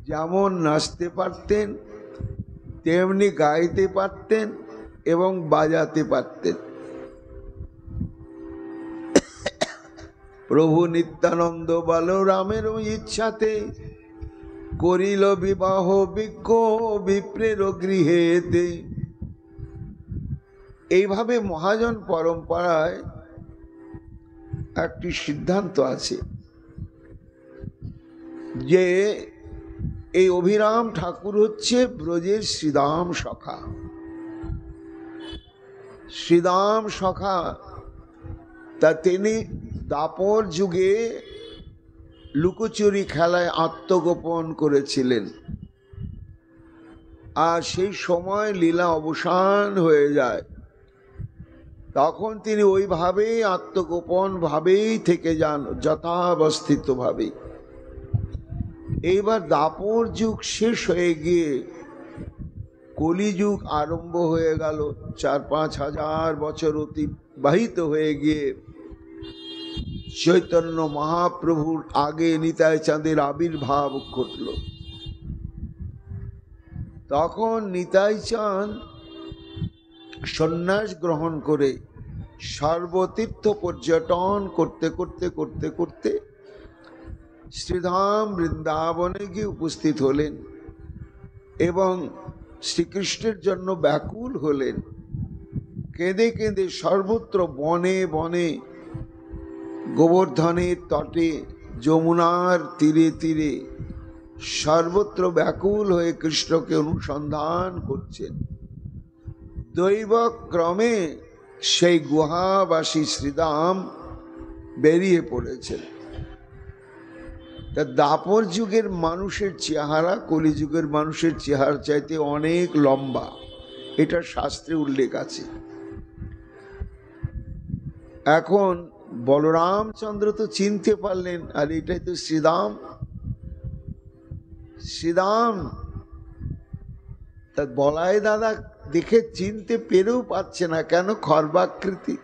যেমন নাচতে পারতেন, তেমনি গাইতে পারতেন এবং বাজাতে পারতেন। প্রভু নিত্যানন্দ বলরামের ইচ্ছাতে করিল বিবাহ বিজ্ঞ বিপ্রের গৃহেতে। এইভাবে মহাজন পরম্পরায় একটি সিদ্ধান্ত আছে যে এই অভিরাম ঠাকুর হচ্ছে ব্রজের শ্রীদাম সখা। শ্রীদাম সখা তা তিনি দাপর যুগে লুকোচুরি খেলায় আত্মগোপন করেছিলেন, আর সেই সময় লীলা অবসান হয়ে যায়। তখন তিনি ওইভাবেই আত্মগোপন ভাবেই থেকে যান, যথাবস্থিত ভাবে। এইবার দাপর যুগ শেষ হয়ে গিয়ে কলিযুগ আরম্ভ হয়ে গেল। 4-5 হাজার বছর অতিবাহিত হয়ে গিয়ে চৈতন্য মহাপ্রভুর আগে নিতাই চাঁদের আবির্ভাব ঘটল। তখন নিতাই চাঁদ সন্ন্যাস গ্রহণ করে সর্বতীর্থ পর্যটন করতে করতে করতে করতে শ্রীধাম বৃন্দাবনে গিয়ে উপস্থিত হলেন এবং শ্রীকৃষ্ণের জন্য ব্যাকুল হলেন। কেঁদে কেঁদে সর্বত্র বনে বনে, গোবর্ধনের তটে, যমুনার তীরে তীরে সর্বত্র ব্যাকুল হয়ে কৃষ্ণকে অনুসন্ধান করছেন। দৈবক্রমে সেই গুহাবাসী শ্রীদাম বেরিয়ে পড়েছেন। তা দাপর যুগের মানুষের চেহারা কলিযুগের মানুষের চেহারা চাইতে অনেক লম্বা, এটা শাস্ত্রে উল্লেখ আছে। এখন বলরামচন্দ্র তো চিনতে পারলেন, আর এটাই তো শ্রীদাম। শ্রীদাম তা বলাই দাদা দেখে চিনতে পেরেও পাচ্ছে না, কেন খর্বাকৃতি।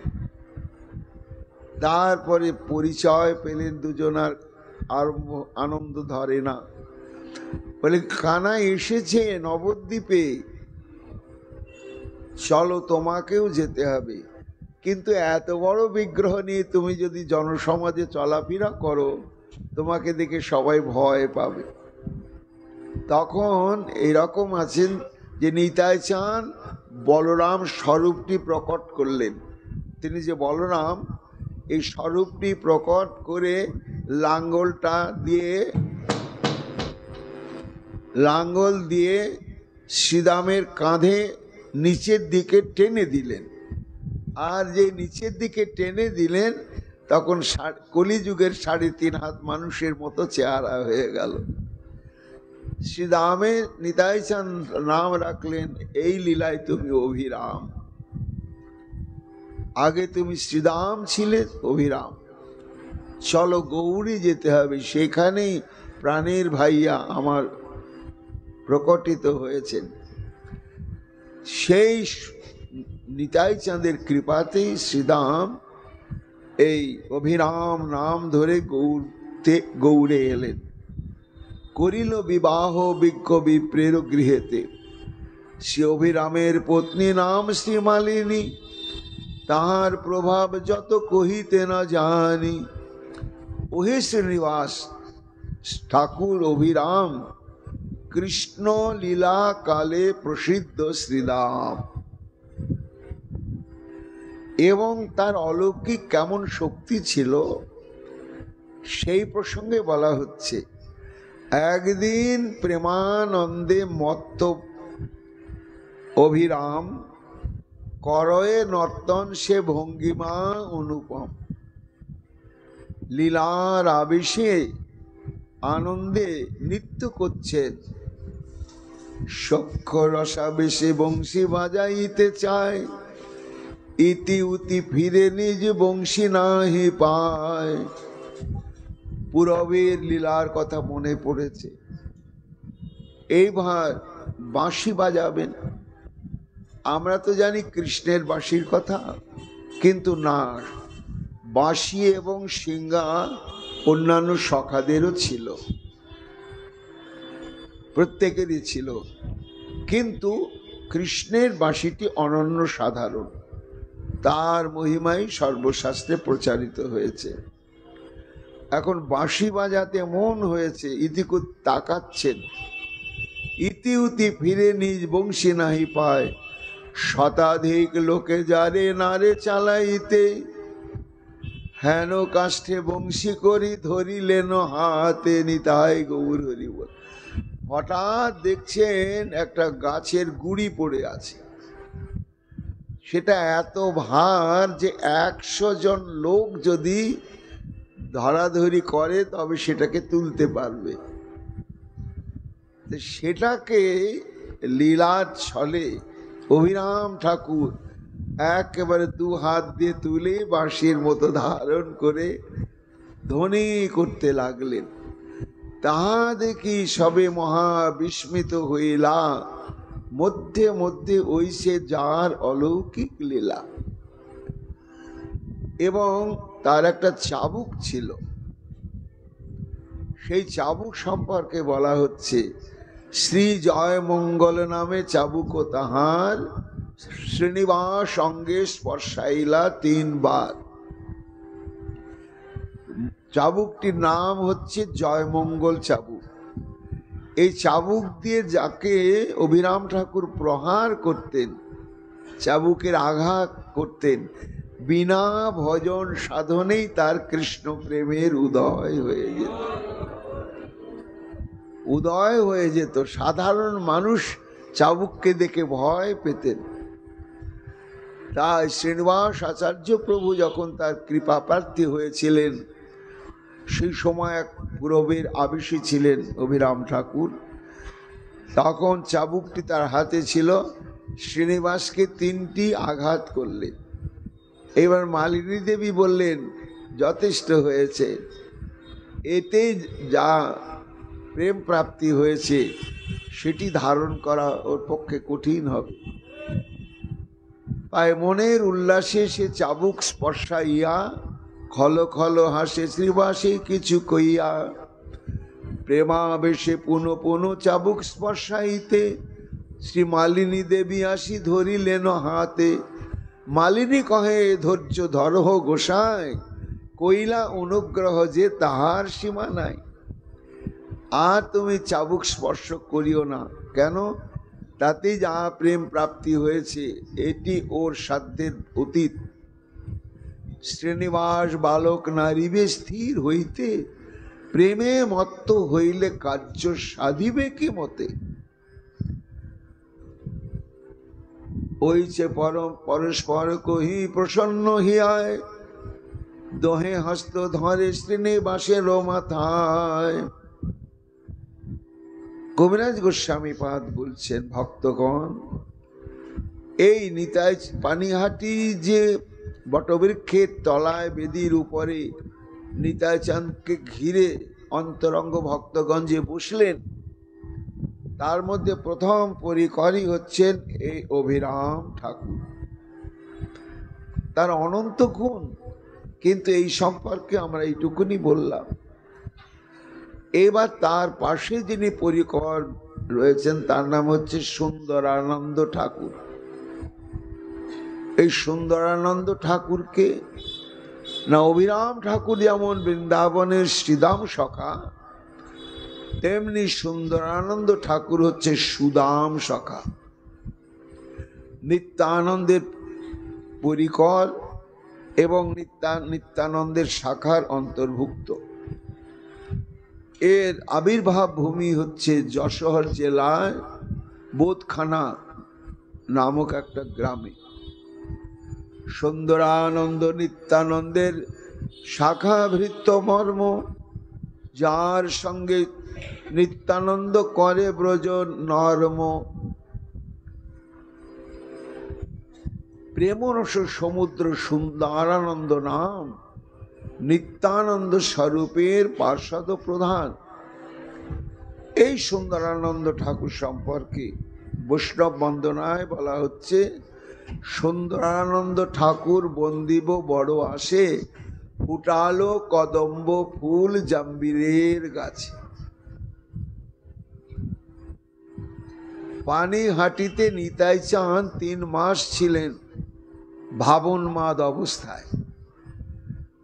তারপরে পরিচয় পেলেন দুজনার, আরম্ভ আনন্দ ধরে না। বলে কানা এসেছে নবদ্বীপে, চলো তোমাকেও যেতে হবে, কিন্তু এত বড় বিগ্রহ নিয়ে তুমি যদি জনসমাজে চলাফেরা করো, তোমাকে দেখে সবাই ভয় পাবে। তখন এরকম আছেন যে নিতাই চাঁদ বলরাম স্বরূপটি প্রকট করলেন। তিনি যে বলরাম, এই স্বরূপটি প্রকট করে লাঙ্গল দিয়ে শ্রীদামের কাঁধে নিচের দিকে টেনে দিলেন। আর যে নিচের দিকে টেনে দিলেন, তখন কলিযুগের 3.5 হাত মানুষের মতো চেহারা হয়ে গেল। শ্রীদামে নিতাই চাঁদ নাম রাখলেন, এই লীলায় তুমি অভিরাম। আগে তুমি শ্রীদাম ছিলে, অভিরাম। চলো গৌরী যেতে হবে, সেখানেই প্রাণের ভাইয়া আমার প্রকটিত হয়েছেন। সেই নিতাই চাঁদের কৃপাতেই শ্রীদাম এই অভিরাম নাম ধরে গৌড়ে এলেন। করিল বিবাহ বিজ্ঞ বিপ্রের গৃহেতে। সে অভিরামের পত্নী নাম শ্রীমালিনী, তাহার প্রভাব যত কহিতে না জানি। ওহে শ্রীনিবাস, ঠাকুর অভিরাম কৃষ্ণ লীলা কালে প্রসিদ্ধ শ্রীদাম, এবং তার অলৌকিক কেমন শক্তি ছিল সেই প্রসঙ্গে বলা হচ্ছে। একদিন প্রেমানন্দে মত্ত অভিরাম করয়ে নর্তন সে ভঙ্গিমা অনুপম। লীলার আবেশে আনন্দে নৃত্য করছেন, সক্ষ রসাবেশে বংশী বাজাইতে চায়, ইতি উতি ফিরে নিজ বংশী নাহি পায়। পূরবের লীলার কথা মনে পড়েছে। এইবার বাঁশি বাজাবেন। আমরা তো জানি কৃষ্ণের বাঁশির কথা, কিন্তু না, বাঁশি এবং সিঙ্গা অন্যান্য সখাদেরও ছিল, প্রত্যেকেরই ছিল, কিন্তু কৃষ্ণের বাঁশিটি অনন্য সাধারণ, তার মহিমাই সর্বশাস্ত্রে প্রচারিত হয়েছে। এখন বাঁশি বাজাতে মন হয়েছে, ইতিকুত তাকাচ্ছেন, ইতি উতি ফিরে নিজ বংশী নাহি পায়, শতাধিক লোকে যারে নারে চালাইতে, হেন কাষ্ঠে বংশী করি ধরিলেন হাতে, নিতাই গৌর হরি বল। হঠাৎ দেখছেন একটা গাছের গুড়ি পড়ে আছে, সেটা এত ভার যে 100 জন লোক যদি ধরাধরি করে তবে সেটাকে তুলতে পারবে। সেটাকে লীলার ছলে অভিরাম ঠাকুর একেবারে 2 হাত দিয়ে তুলে বাঁশির মতো ধারণ করে ধ্বনি করতে লাগলেন। তাহা দেখি সবে মহা বিস্মিত হইলা, মধ্যে মধ্যে ওইসে যার অলৌকিক লীলা। এবং তার একটা চাবুক ছিল, সেই চাবুক সম্পর্কে বলা হচ্ছে, শ্রী জয় মঙ্গল নামে চাবুক তাহার, শ্রীনিবাস অঙ্গে স্পর্শাইলা 3 বার। চাবুকটির নাম হচ্ছে জয়মঙ্গল চাবুক। এই চাবুক দিয়ে যাকে অভিরাম ঠাকুর প্রহার করতেন, চাবুকের আঘাত করতেন, বিনা ভজন সাধনেই তার কৃষ্ণ প্রেমের উদয় হয়ে যেত, উদয় হয়ে যেত। সাধারণ মানুষ চাবুককে দেখে ভয় পেতেন। তাই শ্রীনিবাস আচার্য প্রভু যখন তার কৃপা প্রার্থী হয়েছিলেন, সেই সময় এক পুরবের আবেশী ছিলেন অভিরাম ঠাকুর, তখন চাবুকটি তার হাতে ছিল, শ্রীনিবাসকে 3টি আঘাত করলেন। এবার মালিনী দেবী বললেন, যথেষ্ট হয়েছে, এতে যা প্রেম প্রাপ্তি হয়েছে সেটি ধারণ করা ওর পক্ষে কঠিন হবে। তাই মনের উল্লাসে সে চাবুক স্পর্শাইয়া খল খল হাসে শ্রীবাসে কিছু কইয়া, প্রেমাবেশে পুনঃ পুনঃ চাবুক স্পর্শাইতে, শ্রী মালিনী দেবী আসি ধরিলেন হাতে। মালিনী কহে, ধৈর্য ধরহ গোসাই, কইলা অনুগ্রহ যে তাহার সীমা নাই। আর তুমি চাবুক স্পর্শ করিও না। কেন? তাতে যা প্রেম প্রাপ্তি হয়েছে এটি ওর সাধ্যের অতীত। শ্রীনিবাস বালক নারীবে স্থির হইতে, প্রেমে মত্ত হইলে কার্য সাধিবে কি মতে। ওইছে পরস্পর কহি প্রসন্ন হিয়ায়, দোহে হস্ত ধরে শ্রীনিবাসের মাথায়। কবিরাজ গোস্বামী পাদ বলছেন, ভক্তগণ, এই নিতাই পানিহাটি যে বটবৃক্ষের তলায় বেদির উপরে নিতাই চাঁদকে ঘিরে অন্তরঙ্গ ভক্তগণ যে বসলেন, তার মধ্যে প্রথম পরিকরই হচ্ছেন এই অভিরাম ঠাকুর। তার অনন্ত গুণ, কিন্তু এই সম্পর্কে আমরা এইটুকুনি বললাম। এবার তার পাশে যিনি পরিকর রয়েছেন তার নাম হচ্ছে সুন্দরানন্দ ঠাকুর। এই সুন্দরানন্দ ঠাকুরকে না, অভিরাম ঠাকুর যেমন বৃন্দাবনের শ্রীদাম সখা, তেমনি সুন্দরানন্দ ঠাকুর হচ্ছে সুদাম সখা, নিত্যানন্দের পরিকর এবং নিত্যানন্দের শাখার অন্তর্ভুক্ত। এর আবির্ভাব ভূমি হচ্ছে যশোর জেলায় বোধখানা নামক একটা গ্রামে। সুন্দরানন্দ নিত্যানন্দের শাখা ভৃত্য মর্ম, যার সঙ্গে নিত্যানন্দ করে ব্রজ নর্ম। প্রেমরস সমুদ্র সুন্দরানন্দ নাম, নিত্যানন্দ স্বরূপের পার্ষদ প্রধান। এই সুন্দরানন্দ ঠাকুর সম্পর্কে বৈষ্ণব বন্দনায় বলা হচ্ছে, সুন্দরানন্দ ঠাকুর বন্দিব বড় আসে, ফুটালো কদম্ব ফুল জাম্বিরের গাছে। পানিহাটিতে নিতাই চাঁদ 3 মাস ছিলেন ভাবনমাদ অবস্থায়।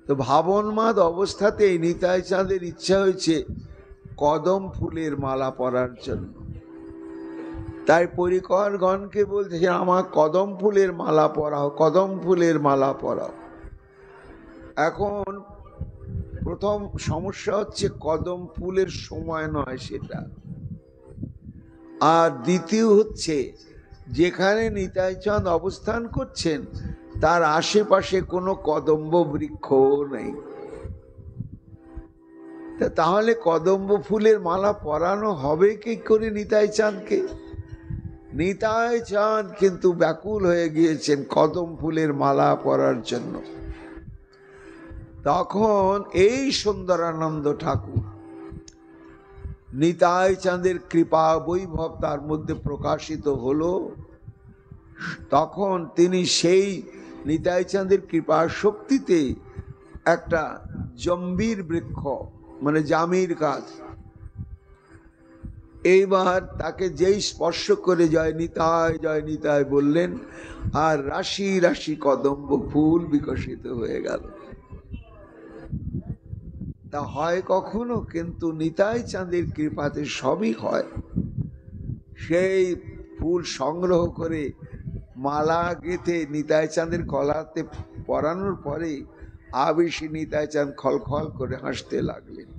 তো ভাবনমাদ অবস্থাতে নিতাই চাঁদের ইচ্ছা হয়েছে কদম ফুলের মালা পরার জন্য। তাই পরিকরগণকে বলছে, আমার কদম ফুলের মালা পরাও, কদম ফুলের মালা পরাও। এখন প্রথম সমস্যা হচ্ছে কদম ফুলের সময় নয় সেটা, আর দ্বিতীয় হচ্ছে যেখানে নিতাই চাঁদ অবস্থান করছেন তার আশেপাশে কোনো কদম্ব বৃক্ষ নেই। তাহলে কদম্ব ফুলের মালা পরানো হবে কি করে নিতাই চাঁদকে? নিতাই চাঁদ কিন্তু ব্যাকুল হয়ে গিয়েছেন কদম ফুলের মালা পরার জন্য। তখন এই সুন্দরানন্দ ঠাকুর, নিতাই চাঁদের কৃপা বৈভব তার মধ্যে প্রকাশিত হলো। তখন তিনি সেই নিতাই চাঁদের কৃপা শক্তিতে একটা জম্বির বৃক্ষ, মানে জামির গাছ, এইবার তাকে যেই স্পর্শ করে জয় নিতাই বললেন, আর রাশি রাশি কদম্ব ফুল বিকশিত হয়ে গেল। তা হয় কখনো? কিন্তু নিতাই চাঁদের কৃপাতে সবই হয়। সেই ফুল সংগ্রহ করে মালা গেঁথে নিতাই চাঁদের গলাতে পরানোর পরে আবেশী নিতাই চাঁদ খলখল করে হাসতে লাগলেন।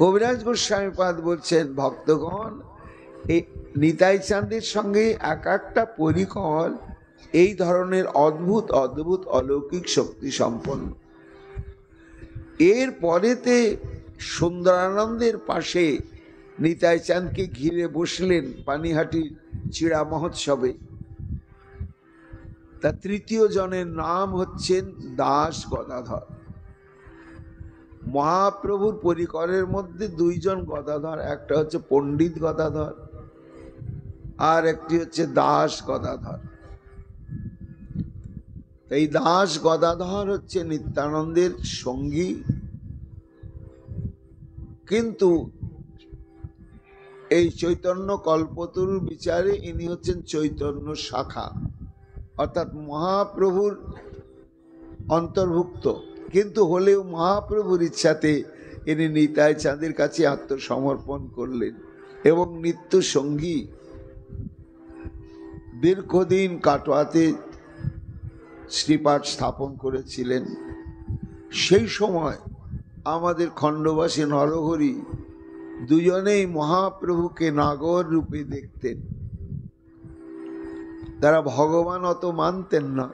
কবিরাজ গোস্বামীপাদ বলছেন, ভক্তগণ, এই নিতাই চাঁদের সঙ্গে এক একটা পরিকর এই ধরনের অদ্ভুত অদ্ভুত অলৌকিক শক্তি সম্পন্ন। এর পরেতে সুন্দরানন্দের পাশে নিতাই চাঁদকে ঘিরে বসলেন পানিহাটির চিড়া মহোৎসবে। তা তৃতীয় জনের নাম হচ্ছেন দাস গদাধর। মহাপ্রভুর পরিকরের মধ্যে 2 জন গদাধর, একটা হচ্ছে পণ্ডিত গদাধর আর একটি হচ্ছে দাস গদাধর। এই দাস গদাধর হচ্ছে নিত্যানন্দের সঙ্গী, কিন্তু এই চৈতন্য কল্পতরুর বিচারে ইনি হচ্ছেন চৈতন্য শাখা, অর্থাৎ মহাপ্রভুর অন্তর্ভুক্ত, কিন্তু হলেও মহাপ্রভুর ইচ্ছাতে ইনি নিতাই চাঁদের কাছে আত্মসমর্পণ করলেন এবং নিত্য সঙ্গী। দীর্ঘদিন কাটোয়াতে শ্রীপাঠ স্থাপন করেছিলেন। সেই সময় আমাদের খণ্ডবাসী নরহরি দুজনেই মহাপ্রভুকে নাগর রূপে দেখতেন। তারা ভগবান অত মানতেন না,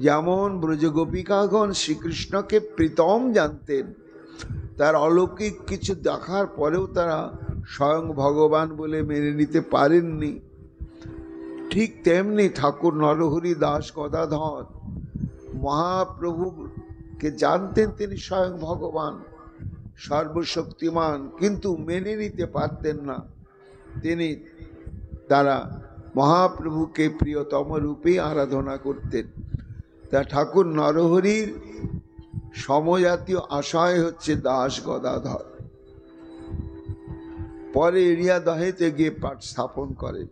যেমন ব্রজগোপিকাগণ শ্রীকৃষ্ণকে প্রীতম জানতেন, তার অলৌকিক কিছু দেখার পরেও তারা স্বয়ং ভগবান বলে মেনে নিতে পারেননি। ঠিক তেমনি ঠাকুর নরহরি দাস গদাধর মহাপ্রভুকে জানতেন তিনি স্বয়ং ভগবান, সর্বশক্তিমান, কিন্তু মেনে নিতে পারতেন না। তারা মহাপ্রভুকে প্রিয়তম রূপে আরাধনা করতেন। তা ঠাকুর নরহরির সমজাতীয় আশয় হচ্ছে দাস গদাধর। পরে এরিয়া দহেতে গিয়ে পাঠ স্থাপন করেন।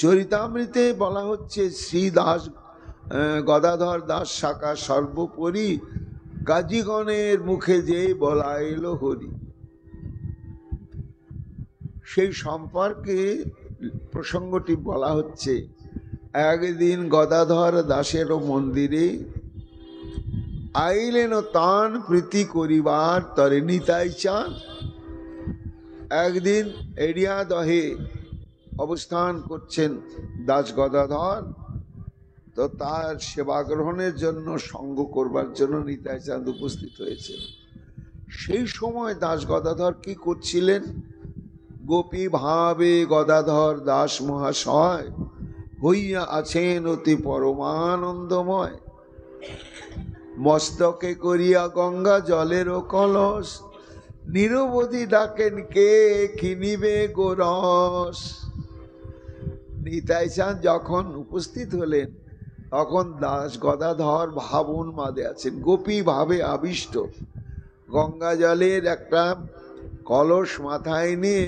চরিতামৃতে বলা হচ্ছে, শ্রী দাস গদাধর দাস শাখা সর্বোপরি কাজীগণের মুখে যে বলাইল হরি। সেই সম্পর্কে প্রসঙ্গটি বলা হচ্ছে, একদিন গদাধর দাসের মন্দিরে আইলেন তান প্রীতি করিবার তরে নিতাই চাঁদ। একদিন এরিয়া দহে অবস্থান করছেন দাস গদাধর, তো তার সেবা গ্রহণের জন্য, সঙ্গ করবার জন্য নিতাই চাঁদ উপস্থিত হয়েছে। সেই সময় দাস গদাধর কি করছিলেন? গোপী ভাবে গদাধর দাস মহাশয় হইয়া আছেন অতি পরমানন্দময়। মস্তকে করিয়া গঙ্গা জলের কলস, নিরবধি ডাকেন কে কিনিবে গোরস। নিতাই চাঁদ যখন উপস্থিত হলেন তখন দাস গদাধর ভাব উন্মাদে আছেন, গোপী ভাবে আবিষ্ট। গঙ্গা জলের একটা কলস মাথায় নিয়ে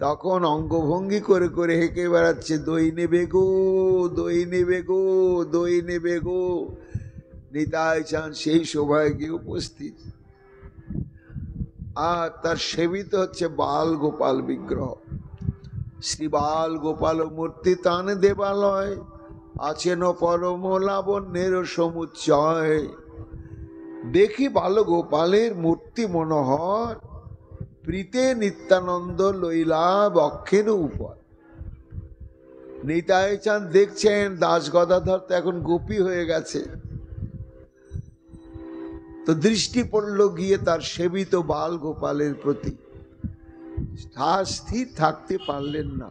তখন অঙ্গভঙ্গি করে করে হেঁকে বেড়াচ্ছে, দই নেবে গো, দই নেবে গো, দই নেবে গো। নিতাই চাঁদ সেই সভায় গিয়ে উপস্থিত, আর তার সেবিত হচ্ছে বাল গোপাল বিগ্রহ। শ্রী বাল গোপাল মূর্তি তান দেবালয়, আছেন পরম লাবণ্যের সমুচ্চয়। দেখি বাল গোপালের মূর্তি মনোহর, প্রীতে নিত্যানন্দ লইলা বক্ষের উপর। নিতাই চাঁদ দেখছেন দাস গদাধর তো এখন গোপী হয়ে গেছে, তো দৃষ্টি পড়ল গিয়ে তার সেবিত বাল গোপালের প্রতি। স্থির থাকতে পারলেন না,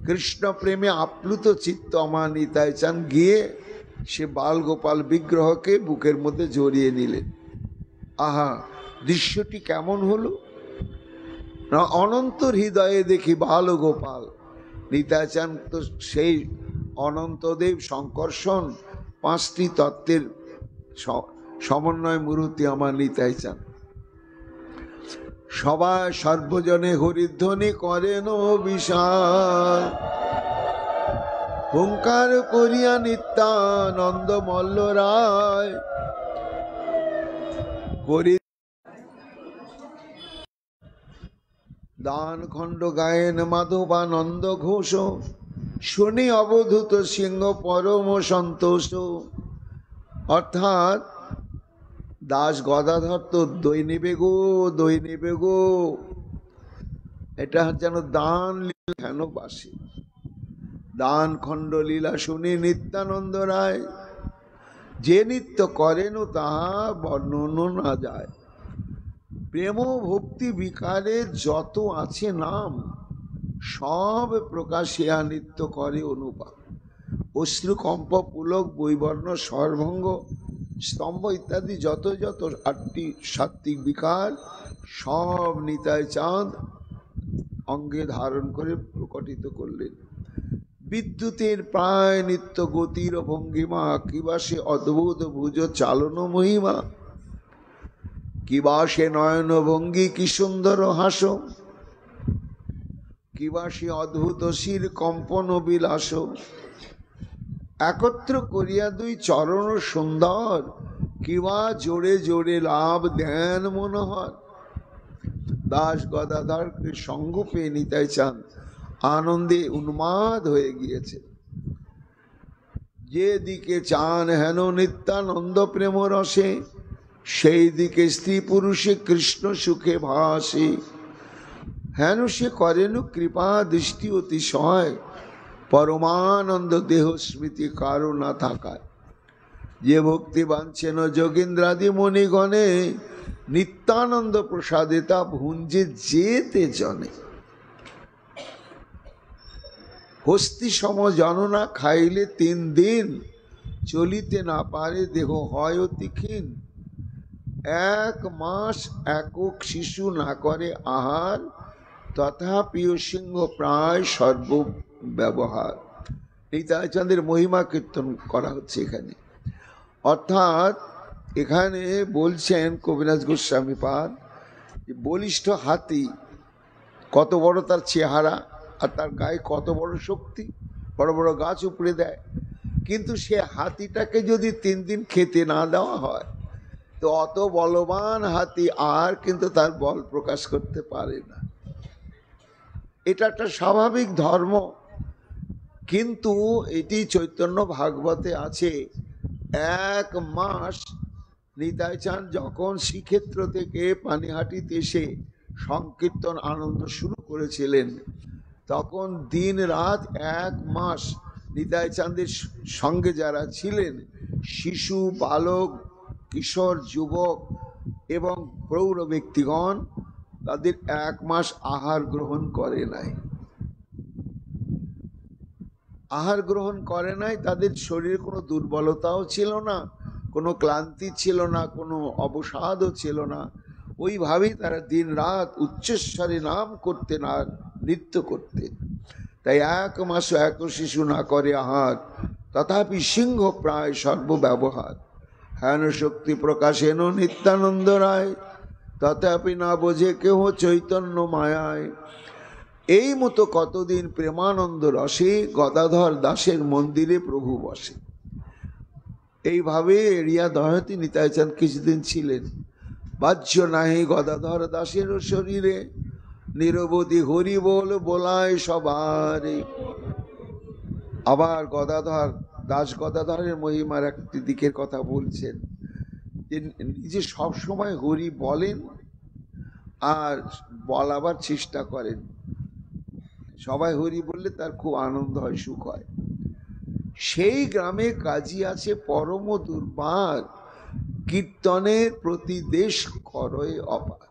কৃষ্ণ প্রেমে আপ্লুত চিত্ত আমার নিতাই চাঁদ গিয়ে সে বাল গোপাল বিগ্রহকে বুকের মধ্যে জড়িয়ে নিলেন। আহা, দৃশ্যটি কেমন হলো না, অনন্ত হৃদয়ে দেখি বাল গোপাল। নিতাই চাঁদ তো সেই অনন্তদেব সংকর্ষণ পাঁচটি তত্ত্বের সমন্বয় মূর্তি আমার নিতাই চাঁদ। সবাই সর্বজনে হরিধ্বনি করেন বিশাল, হুঙ্কার করিয়া নিত্যানন্দ মল্ল রায় করি দান খণ্ড গায়েন মাধবানন্দ ঘোষ, শুনি অবধূত সিংহ পরম সন্তোষ। অর্থাৎ দাস গদাধর তো দই নেবে গো, দই নেবে গো, এটা যেন দান কেন বাসে। দান খণ্ড লীলা শুনি নিত্যানন্দ রায়, যে নিত্য করেন তাহা বর্ণন না যায়। প্রেম ভক্তি বিকারের যত আছে নাম, সব প্রকাশিয়া নিত্য করে অনুপাত। অশ্রুকম্প পুলক বৈবর্ণ স্বরভঙ্গ স্তম্ভ ইত্যাদি যত যত 8টি সাত্ত্বিক বিকার সব নিতাই চাঁদ অঙ্গে ধারণ করে প্রকটিত করলেন। বিদ্যুতের প্রায় নিত্য গতির ভঙ্গিমা, কিবা সে অদ্ভুত ভুজ চালন মহিমা, কিবা সে নয়ন ভঙ্গি কি সুন্দর হাস, কিবা সে অদ্ভুত শির কম্পন বিলাস। একত্র করিয়া দুই চরণ সুন্দর, কিবা জোরে জোরে লাভ দেন মনোহর। দাস গদাধরকে সঙ্গ পেয়ে নিতাই চাঁদ আনন্দে উন্মাদ হয়ে গিয়েছে। যে দিকে চান হেন নিত্যানন্দ প্রেম রসে, সেই দিকে স্ত্রী পুরুষে কৃষ্ণ সুখে ভাসে। হেন সে করেন কৃপা দৃষ্টি অতিশয়, পরমানন্দ দেহ স্মৃতি কারো না থাকায়। যে ভক্তি বাঞ্ছেন যোগীন্দ্রাদি মণিগণে, নিত্যানন্দ প্রসাদে তা ভুঞ্জে যেতে জনে। হস্তি সম জননা খাইলে 3 দিন, চলিতে না পারে দেহ হয় অতি ক্ষীণ। 1 মাস একক শিশু না করে আহার, তথাপি সিংহ প্রায় সর্ব ব্যবহার। নিতাই চাঁদের মহিমা কীর্তন করা হচ্ছে এখানে। অর্থাৎ এখানে বলছেন কবিরাজ গোস্বামী পাদ, বলিষ্ঠ হাতি কত বড় তার চেহারা, আর তার গায়ে কত বড় শক্তি, বড় বড় গাছ উপড়ে দেয়। কিন্তু সে হাতিটাকে যদি 3 দিন খেতে না দেওয়া হয়, তো অত বলবান হাতি আর কিন্তু তার বল প্রকাশ করতে পারে না। এটা একটা স্বাভাবিক ধর্ম। কিন্তু এটি চৈতন্য ভাগবতে আছে। 1 মাস নিতাই চাঁদ যখন শ্রীক্ষেত্র থেকে পানিহাটিতে এসে সংকীর্তন আনন্দ শুরু করেছিলেন, তখন দিন রাত 1 মাস নিতাই চাঁদের সঙ্গে যারা ছিলেন, শিশু, বালক, কিশোর, যুবক এবং প্রৌঢ় ব্যক্তিগণ, তাদের 1 মাস আহার গ্রহণ করে নাই। আহার গ্রহণ করে নাই, তাদের শরীরে কোনো দুর্বলতাও ছিল না, কোনো ক্লান্তি ছিল না, কোনো অবসাদও ছিল না। ওইভাবেই তারা দিন রাত উচ্চস্বরে নাম করতেন আর নৃত্য করতেন। তাই 1 মাস 1 শিশু না করে আহার, তথাপি সিংহ প্রায় সর্বব্যবহার। হেন শক্তি প্রকাশেন নিত্যানন্দ রায়, তথাপি না বোঝে কেহ চৈতন্য মায়ায়। এই মতো কতদিন প্রেমানন্দ রসে গদাধর দাসের মন্দিরে প্রভু বসে। এইভাবে এড়িয়া দহতি নিতাইচাঁদ কিছুদিন ছিলেন। বাহ্য নাহি গদাধর দাসের শরীরে, নিরবধি হরি বল বোলায় সবারে। আবার গদাধর দাস গদাধরের মহিমার একটি দিকের কথা বলছেন, যে নিজে সবসময় হরি বলেন আর বলাবার চেষ্টা করেন। সবাই হরি বললে তার খুব আনন্দ হয়, সুখ হয়। সেই গ্রামে কাজী আছে পরম দুর্বার, কীর্তনের প্রতি দেশ করয় অপার।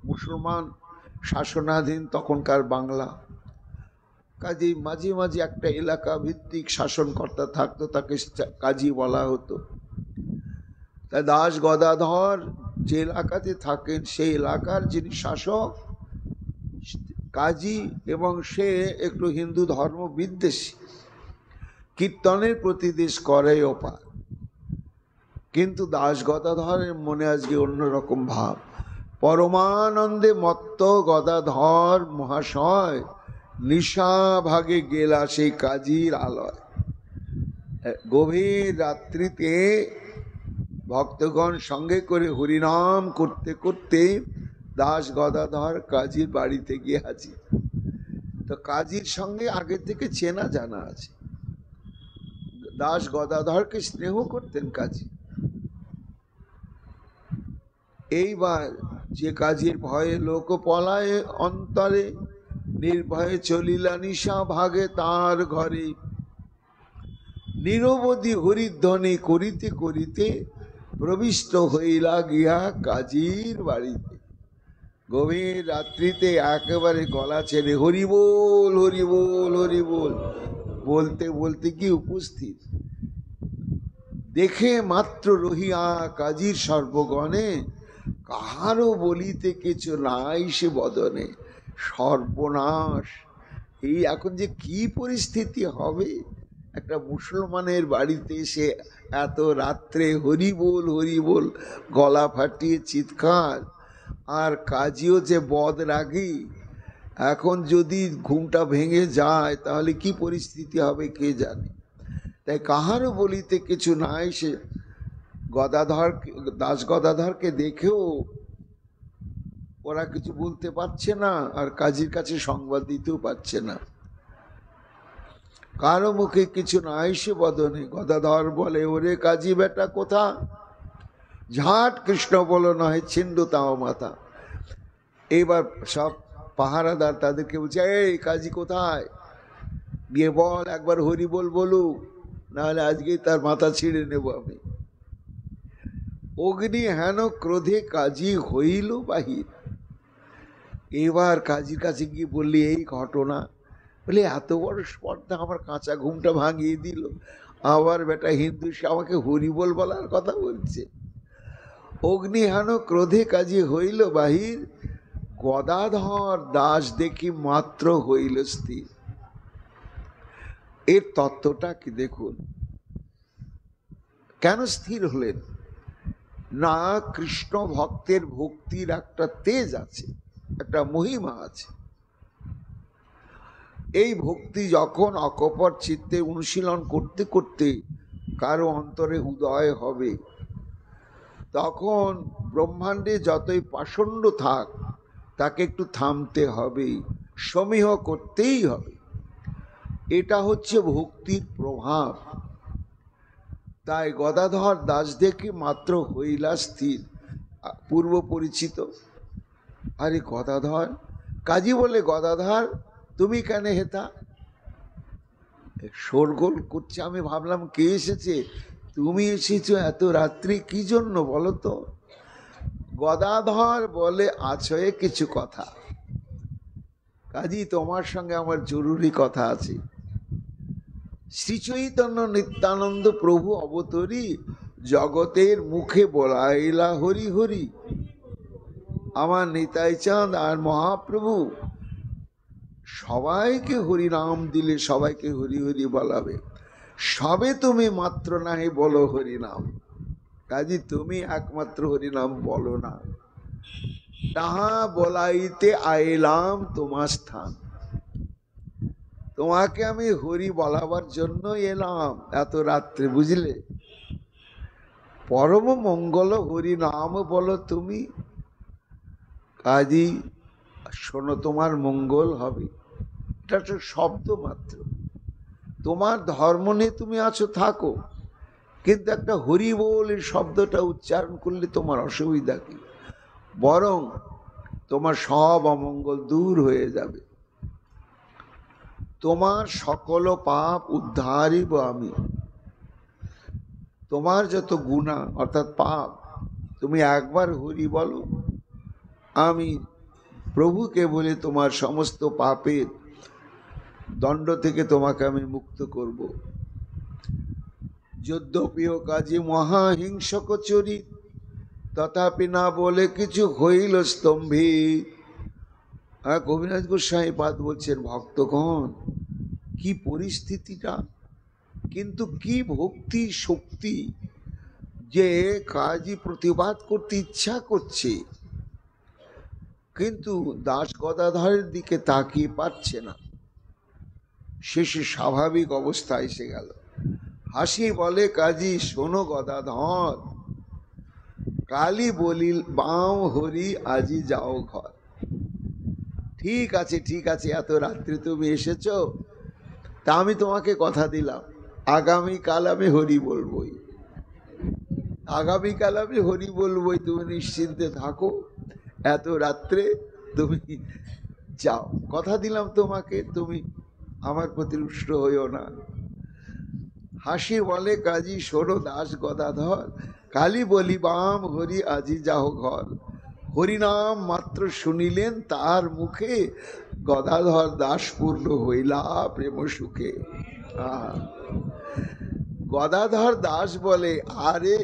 মুসলমান শাসনাধীন তখনকার বাংলা, কাজী মাঝে মাঝে একটা এলাকা ভিত্তিক শাসনকর্তা থাকতো, তাকে কাজী বলা হতো। তা দাস গদাধর যে এলাকাতে থাকেন সেই এলাকার যিনি শাসক কাজী, এবং সে একটু হিন্দু ধর্ম বিদ্বেষী, কীর্তনের প্রতি দেশ করে অপার। কিন্তু দাস গদাধরের মনে আজকে অন্যরকম ভাব। পরমানন্দে মত্ত গদাধর মহাশয় নিশা ভাগে গেলা সেই কাজীর আলয়। গভীর রাত্রিতে ভক্তগণ সঙ্গে করে হরিনাম করতে করতে দাস গদাধর কাজীর বাড়িতে গিয়ে হাজির। তো কাজীর সঙ্গে আগে থেকে চেনা জানা আছে। দাস গদাধরকে স্নেহ করতেন কাজী। এইবার যে কাজীর ভয়ে লোক পলায় অন্তরে, নির্ভয়ে চলিলা নিশা ভাগে তার ঘরে। নিরবধি হরিধ্বনি করিতে করিতে প্রবিষ্ট হইলা গিয়া কাজীর বাড়িতে। গভীর রাত্রিতে একেবারে গলা ছেড়ে হরি বল হরি বল হরি বল বলতে বলতে কি উপস্থিত। দেখে মাত্র রহিয়া কাজীর সর্বগণে, কাহারও বলিতে কিছু নাই সে বদনে। সর্বনাশ! এই এখন যে কি পরিস্থিতি হবে, একটা মুসলমানের বাড়িতে এসে এত রাত্রে হরি বল গলা ফাটিয়ে চিৎকার, আর কাজীও যে বদ রাগী। এখন যদি ঘুমটা ভেঙে যায় তাহলে কি পরিস্থিতি হবে কে জানে। তাই কাহারও বলিতে কিছু নাই সে গদাধর দাস গদাধরকে দেখেও ওরা কিছু বলতে পারছে না, আর কাজীর কাছে সংবাদ দিতেও পারছে না। কারো মুখে কিছু নাই সে বদনে। গদাধর বলে, ওরে কাজী বেটা কোথা? ঝাট কৃষ্ণ বলো নহে ছিন্দ তাও মাথা। এইবার সব পাহারাদার তাদেরকে বলছে, এই কাজী কোথায়? গিয়ে বল একবার হরি বল বলুক, নাহলে আজকেই তার মাথা ছিঁড়ে নেব আমি। অগ্নি হেন ক্রোধে কাজী হইল বাহির। এবার কাজীর কাছে গিয়ে বললি এই ঘটনা। বলে এত বড় স্পর্ধা, আমার কাঁচা ঘুমটা ভাঙিয়ে দিল। আবার বেটা হিন্দু সে আমাকে হরিবল বলার কথা বলছে। অগ্নি হেন ক্রোধে কাজী হইল বাহির, গদাধর দাস দেখি মাত্র হইল স্থির। এর তত্ত্বটা কি দেখুন। কেন স্থির হলেন? না, কৃষ্ণ ভক্তের ভক্তির একটা তেজ আছে, একটা মহিমা আছে। এই ভক্তি যখন অকপট চিত্তে অনুশীলন করতে করতে কারো অন্তরে উদয় হবে, তখন ব্রহ্মাণ্ডে যতই পাষণ্ড থাক তাকে একটু থামতে হবে, সমীহ করতেই হবে। এটা হচ্ছে ভক্তির প্রভাব। তাই গদাধর দাস দেখে মাত্র হইলা স্থির। পূর্ব পরিচিত। আরে গদাধর, কাজী বলে, গদাধর তুমি কেন হেতা? শোরগোল করছে। আমি ভাবলাম কে এসেছে, তুমি এসেছো এত রাত্রি কি জন্য বলো তো? গদাধর বলে, আছে কিছু কথা। কাজী তোমার সঙ্গে আমার জরুরি কথা আছে। শ্রী চৈতন্য নিত্যানন্দ প্রভু অবতরী জগতের মুখে বলাইলা হরি হরি। আমার নিতাই চাঁদ আর মহাপ্রভু সবাইকে হরি নাম দিলে সবাইকে হরি হরি বলাবে, সবে তুমি মাত্র নাহি বলো হরি নাম। কাজী তুমি একমাত্র হরি নাম বলো না। তাহা বলাইতে আইলাম তোমার স্থান, তোমাকে আমি হরি বলাবার জন্য এলাম এত রাত্রে, বুঝলে? পরম মঙ্গল হরি নাম বলো তুমি, কাজী শোনো তোমার মঙ্গল হবে। এটা তো শব্দ মাত্র, তোমার ধর্ম নিয়ে তুমি আছো থাকো, কিন্তু একটা হরি বল এই শব্দটা উচ্চারণ করলে তোমার অসুবিধা কি? বরং তোমার সব অমঙ্গল দূর হয়ে যাবে, তোমার সকল পাপ উদ্ধারিব আমি। তোমার যত গুনাহ অর্থাৎ পাপ, তুমি একবার হরি বলো, আমি প্রভুকে বলে তোমার সমস্ত পাপের দণ্ড থেকে তোমাকে আমি মুক্ত করব। যদ্যপিও কাজী মহাহিংসক চরিত, তথাপি না বলে কিছু হইল স্তম্ভিত। কবিরাজ গোস্বামী পাদ বলছেন, ভক্তগণ কি পরিস্থিতিটা, কিন্তু কি ভক্তি শক্তি যে কাজী প্রতিবাদ করতে ইচ্ছা করছে, কিন্তু দাস গদাধরের দিকে তাকিয়ে পাচ্ছে না। শেষে স্বাভাবিক অবস্থা এসে গেল। হাসি বলে, কাজী শোনো গদাধর, কালী বলিল বাম হরি আজি যাও ঘর। ঠিক আছে ঠিক আছে, এত রাত্রে তুমি এসেছো, তা আমি তোমাকে কথা দিলাম আগামীকাল আমি হরি বলবই, আগামীকাল আমি হরি বলবই, তুমি নিশ্চিন্তে থাকো, এত রাত্রে তুমি যাও, কথা দিলাম তোমাকে, তুমি আমার প্রতি রুষ্ট হইও না। হাসি বলে, কাজী শোনো দাস গদাধর, কালী বলি বাম হরি আজি যাও ঘর। হরিনাম মাত্র শুনিলেন তার মুখে, গদাধর দাস পূর্ণ হইলা প্রেম সুখে। গদাধর দাস বলে, আরে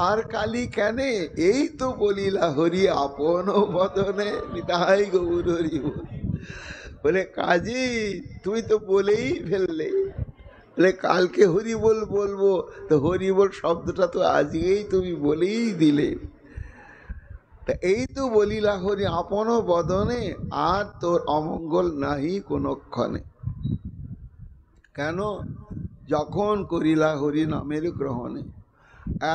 আর কালী কেনে, এই তো বলিলা হরি আপন বদনে, নিতাই গৌর হরি বল। বলে, কাজী তুমি তো বলেই ফেললে, বলে কালকে হরি বল বলবো, তো হরি বল শব্দটা তো আজকেই তুমি বলেই দিলে, এই তো বলিলা হরি আপন বদনে, আর তোর অমঙ্গল নাহি কোনক্ষণে। কেন? যখন করিলা হরি নামের গ্রহণে।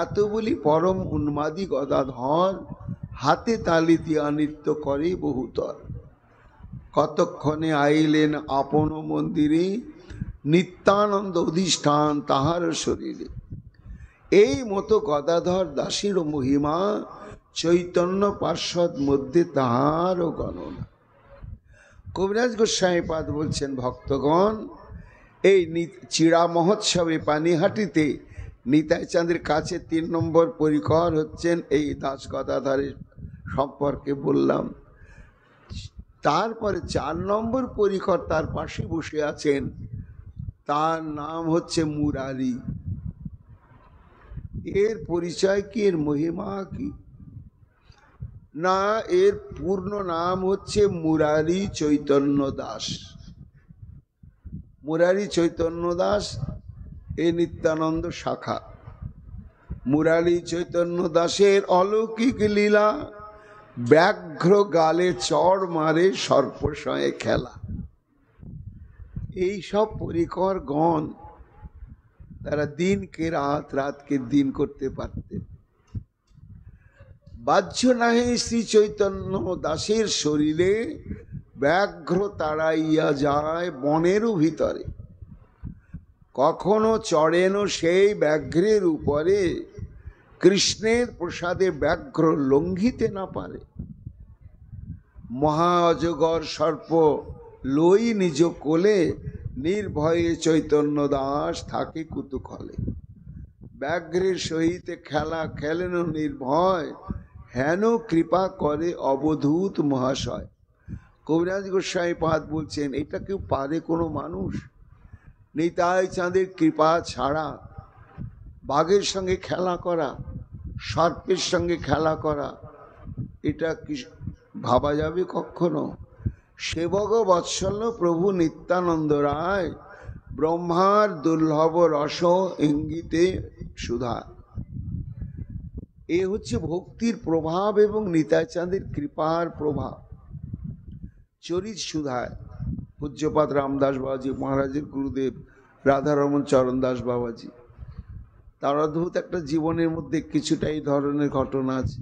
এত বলি পরম উন্মাদী গদাধর, হাতে তালি দিয়া নৃত্য করে বহুতর। কতক্ষণে আইলেন আপন মন্দিরে, নিত্যানন্দ অধিষ্ঠান তাহার শরীরে। এই মতো গদাধর দাসের মহিমা, চৈতন্য পার্ষদ মধ্যে তাহারও গণনা। কবিরাজ গোস্বামী পাদ বলছেন, ভক্তগণ এই চিড়া মহোৎসবে পানিহাটিতে নিতাই চাঁদের কাছে 3 নম্বর পরিকর হচ্ছেন এই দাস গদাধরের সম্পর্কে বললাম। তারপরে 4 নম্বর পরিকর তার পাশে বসে আছেন, তার নাম হচ্ছে মুরারি। এর পরিচয় কি, এর মহিমা কি? না, এর পূর্ণ নাম হচ্ছে মুরারি চৈতন্য দাস। মুরারি চৈতন্য দাস এ নিত্যানন্দ শাখা। মুরারি চৈতন্য দাসের অলৌকিক লীলা, ব্যাঘ্র গালে চড় মারে সর্পসয়ে খেলা। এই সব পরিকর গণ তারা দিনকে রাত, রাতকে দিন করতে পারতেন। বাহ্য নাহি শ্রী চৈতন্য দাসের শরীরে, ব্যাঘ্র তাড়াইয়া যায় বনের ভিতরে। কখনো চড়েন সেই ব্যাঘ্রের উপরে, কৃষ্ণের প্রসাদে ব্যাঘ্র লঙ্ঘিতে না পারে। মহা অজগর সর্প লই নিজ কোলে, নির্ভয়ে চৈতন্য দাস থাকে কুতুকলে। ব্যাঘ্রের সহিত খেলা খেলেন নির্ভয়, হেন কৃপা করে অবধূত মহাশয়। কবিরাজ গোস্বামী পাদ বলছেন, এটা কেউ পারে কোনো মানুষ? নিতাই চাঁদের কৃপা ছাড়া বাঘের সঙ্গে খেলা করা, সর্পের সঙ্গে খেলা করা, এটা কি ভাবা যাবে কখনো? সেবক বৎসল্য প্রভু নিত্যানন্দ রায় ব্রহ্মার দুর্লভ রস ইঙ্গিতে সুধা। এ হচ্ছে ভক্তির প্রভাব এবং নিতাই চাঁদের কৃপার প্রভাব। চরিত সুধায় পূজ্যপাদ রামদাস বাবাজি মহারাজের গুরুদেব রাধারমন চরণ দাস বাবাজি, তার অদ্ভুত একটা জীবনের মধ্যে কিছুটা এই ধরনের ঘটনা আছে।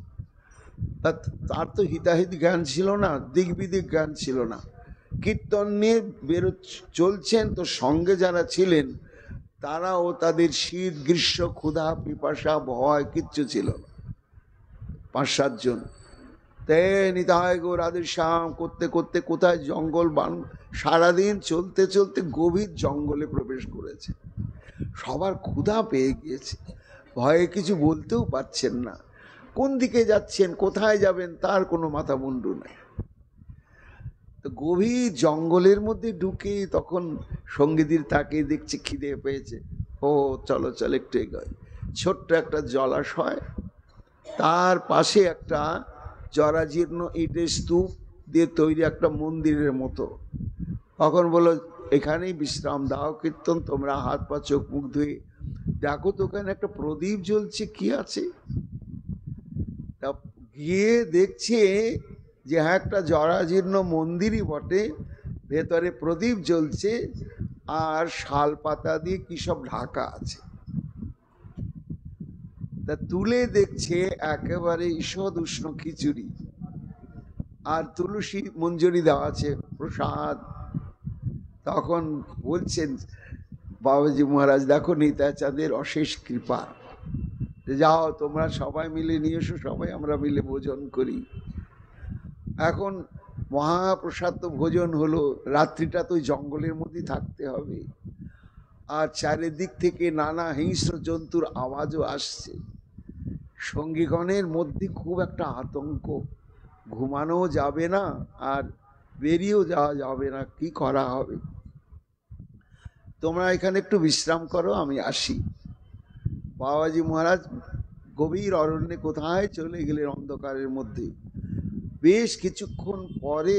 তার তো হিতাহিত জ্ঞান ছিল না, দিকবিদিক জ্ঞান ছিল না। কীর্তন নিয়ে চলছেন, তো সঙ্গে যারা ছিলেন তারাও তাদের শীত গ্রীষ্ম ক্ষুধা পিপাসা ভয় কিচ্ছু ছিল না। 5-7 জন তে নিতাই গো রাধে শ্যাম করতে করতে কোথায় জঙ্গল সারাদিন চলতে চলতে গভীর জঙ্গলে প্রবেশ করেছে। সবার ক্ষুধা পেয়ে গিয়েছে, ভয়ে কিছু বলতেও পারছেন না। কোন দিকে যাচ্ছেন, কোথায় যাবেন তার কোনো মাথা মুন্ডু নেই। তো গভীর জঙ্গলের মধ্যে ঢুকে তখন সঙ্গীদের তাকে দেখছে খিদে পেয়েছে, ও চলো চলো একটু এগোয়। ছোট্ট একটা জলাশয়, তার পাশে একটা জরাজীর্ণ ইটের স্তূপ দিয়ে তৈরি একটা মন্দিরের মতো। তখন বললো এখানেই বিশ্রাম দাও, কীর্তন তোমরা হাত পা চোখ মুখ ধুয়ে দেখো তো ওখানে একটা প্রদীপ জ্বলছে, কি আছে? তা গিয়ে দেখছে যে হ্যাঁ একটা জরাজীর্ণ মন্দিরই বটে, ভেতরে প্রদীপ জ্বলছে আর শাল পাতা দিয়ে কি সব ঢাকা আছে। তা তুলে দেখছে একেবারে ঈষদ উষ্ণ খিচুড়ি আর তুলসী মঞ্জরি দেওয়া আছে প্রসাদ। তখন বলছেন বাবাজি মহারাজ দেখো নিতাই চাঁদের অশেষ কৃপা, যাও তোমরা সবাই মিলে নিয়ে এসো, সবাই আমরা মিলে ভোজন করি। এখন মহাপ্রসাদ তো ভোজন হলো, রাত্রিটা তো জঙ্গলের মধ্যে থাকতে হবে, আর চারিদিক থেকে নানা হিংস্র জন্তুর আওয়াজও আসছে। সঙ্গীগণের মধ্যে খুব একটা আতঙ্ক, ঘুমানো যাবে না আর বেরিয়েও যাওয়া যাবে না, কি করা হবে? তোমরা এখানে একটু বিশ্রাম করো, আমি আসি। বাবাজি মহারাজ গভীর অরণ্যে কোথায় চলে গেলেন অন্ধকারের মধ্যে। বেশ কিছুক্ষণ পরে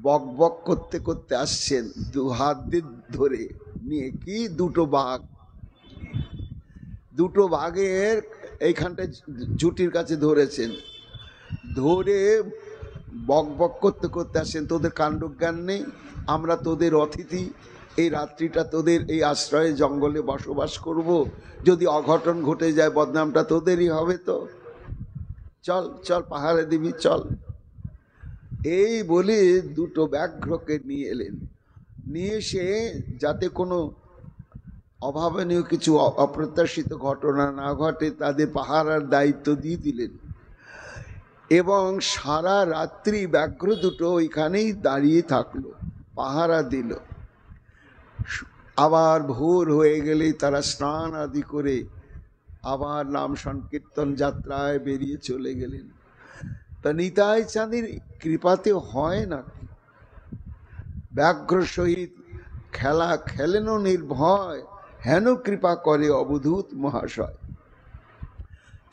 বক বক করতে করতে আসছেন, 2 হাত দিয়ে ধরে নিয়ে, কি দুটো বাঘের এইখানটায় জুটির কাছে ধরেছেন, ধরে বক বক করতে করতে আসছেন, তোদের কাণ্ডজ্ঞান নেই, আমরা তোদের অতিথি, এই রাত্রিটা তোদের এই আশ্রয়ে জঙ্গলে বসবাস করব, যদি অঘটন ঘটে যায় বদনামটা তোদেরই হবে, তো চল চল পাহাড়ে দিবি চল। এই বলে 2 ব্যাঘ্রকে নিয়ে এলেন, নিয়ে এসে যাতে কোনো অভাবনীয় কিছু অপ্রত্যাশিত ঘটনা না ঘটে তাদের পাহারার দায়িত্ব দিয়ে দিলেন। এবং সারা রাত্রি ব্যাঘ্র 2 ওইখানেই দাঁড়িয়ে থাকলো, পাহারা দিল। আবার ভোর হয়ে গেলেই তারা স্নান আদি করে আবার নাম সংকীর্তন যাত্রায় বেরিয়ে চলে গেলেন। তা নিতাই চাঁদের কৃপাতে হয় না, ব্যাঘ্র সহিত খেলা খেলেন নির্ভয়, হেন কৃপা করে অবধূত মহাশয়।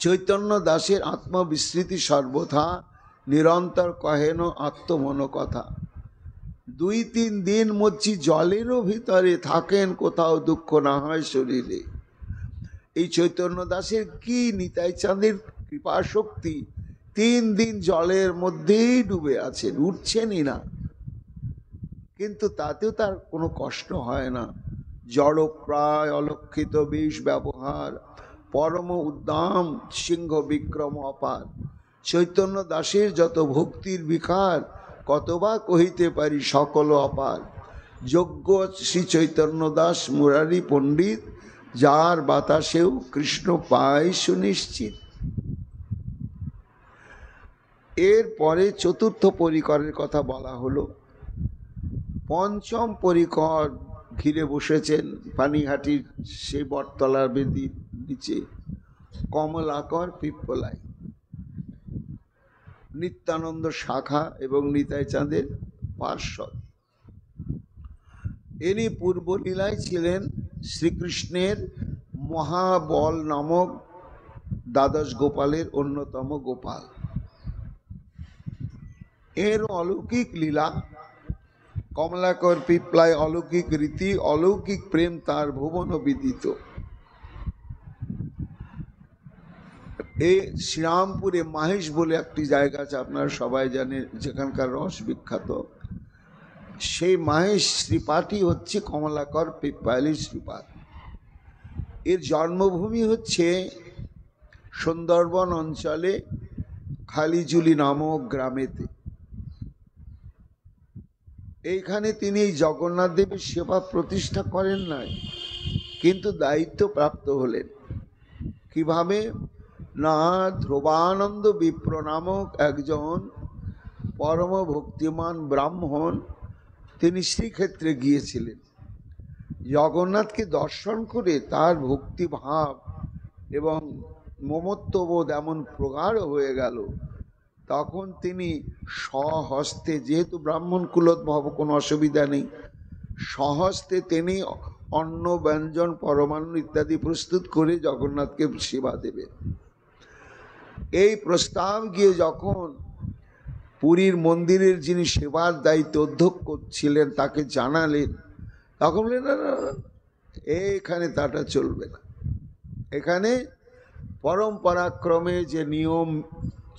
চৈতন্য দাসের আত্মবিস্মৃতি সর্বথা, নিরন্তর কহেন আত্মমন কথা। 2-3 দিন মধ্যে জলেরও ভিতরে থাকেন, কোথাও দুঃখ না হয় শরীরে। এই চৈতন্য দাসের কি নিতাই চাঁদের কৃপা শক্তি, 3 দিন জলের মধ্যেই ডুবে আছেন, উঠছেনই না, কিন্তু তাতেও তার কোনো কষ্ট হয় না। জড় প্রায় অলক্ষিত বিষ ব্যবহার, পরম উদ্দাম সিংহ বিক্রম অপার। চৈতন্য দাসের যত ভক্তির বিকার, কতবা কহিতে পারি সকল অপার। যোগ্য শ্রী চৈতন্য দাস মুরারি পণ্ডিত, যার বাতাসেও কৃষ্ণ পায় সুনিশ্চিত। এরপরে 4র্থ পরিকরের কথা বলা হলো। 5ম পরিকর ঘিরে বসেছেন পানিহাটির সেই বটতলার বেদির নিচে কমলাকর পিপ্পলাই, নিত্যানন্দ শাখা এবং নিতাই চাঁদের পার্শ্বদ। ইনি পূর্বলীলায় ছিলেন শ্রীকৃষ্ণের মহাবল নামক দ্বাদশ গোপালের অন্যতম গোপাল। এর অলৌকিক লীলা, কমলাকর পিপলায় অলৌকিক রীতি, অলৌকিক প্রেম তার ভুবন বিদিত। এই শ্রীরামপুরে মাহেশ বলে একটি জায়গা আছে, আপনারা সবাই জানেন, যেখানকার রস বিখ্যাত। সেই মাহেশ শ্রীপাঠই হচ্ছে কমলাকর পিপলাইয়ের শ্রীপাঠ। এর জন্মভূমি হচ্ছে সুন্দরবন অঞ্চলে খালিজুলি নামক গ্রামেতে। এইখানে তিনি এই জগন্নাথ দেবের সেবা প্রতিষ্ঠা করেন নাই, কিন্তু দায়িত্ব প্রাপ্ত হলেন। কিভাবে না, ধ্রুবানন্দ বিপ্র নামক একজন পরম ভক্তিমান ব্রাহ্মণ, তিনি শ্রীক্ষেত্রে গিয়েছিলেন। জগন্নাথকে দর্শন করে তার ভক্তিভাব এবং মমত্ববোধ এমন প্রগাঢ় হয়ে গেল, তখন তিনি স্বহস্তে, যেহেতু ব্রাহ্মণ কুলোদ্ভব কোনো অসুবিধা নেই, স্বহস্তে তিনি অন্ন ব্যঞ্জন পরমান্ন ইত্যাদি প্রস্তুত করে জগন্নাথকে সেবা দেবেন। এই প্রস্তাব গিয়ে যখন পুরীর মন্দিরের যিনি সেবার দায়িত্ব অধ্যক্ষ ছিলেন তাকে জানালেন, তখন বললেন না না, এখানে তাটা চলবে না। এখানে পরম্পরাক্রমে যে নিয়ম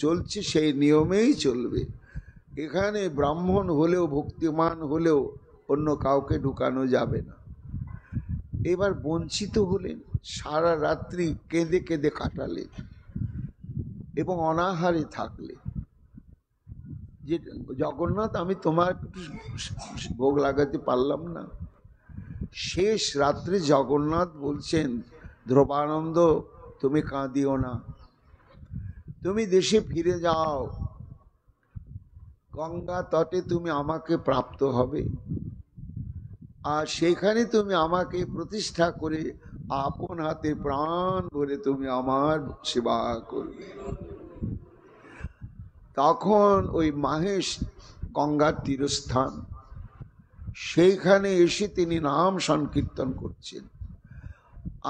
চলছে সেই নিয়মেই চলবে। এখানে ব্রাহ্মণ হলেও ভক্তিমান হলেও অন্য কাউকে ঢুকানো যাবে না। এবার বঞ্চিত হলেন, সারা রাত্রি কেঁদে কেঁদে কাটালেন এবং অনাহারে থাকলেন। যে জগন্নাথ, আমি তোমার ভোগ লাগাতে পারলাম না। শেষ রাত্রে জগন্নাথ বলছেন, ধ্রুবানন্দ তুমি কাঁদিও না, তুমি দেশে ফিরে যাও, গঙ্গা তটে তুমি আমাকে প্রাপ্ত হবে, আর সেখানে তুমি আমাকে প্রতিষ্ঠা করে আপন হাতে প্রাণ ভরে তুমি আমার সেবা করবে। তখন ওই মাহেশ গঙ্গার তীরস্থান, সেইখানে এসে তিনি নাম সংকীর্তন করছেন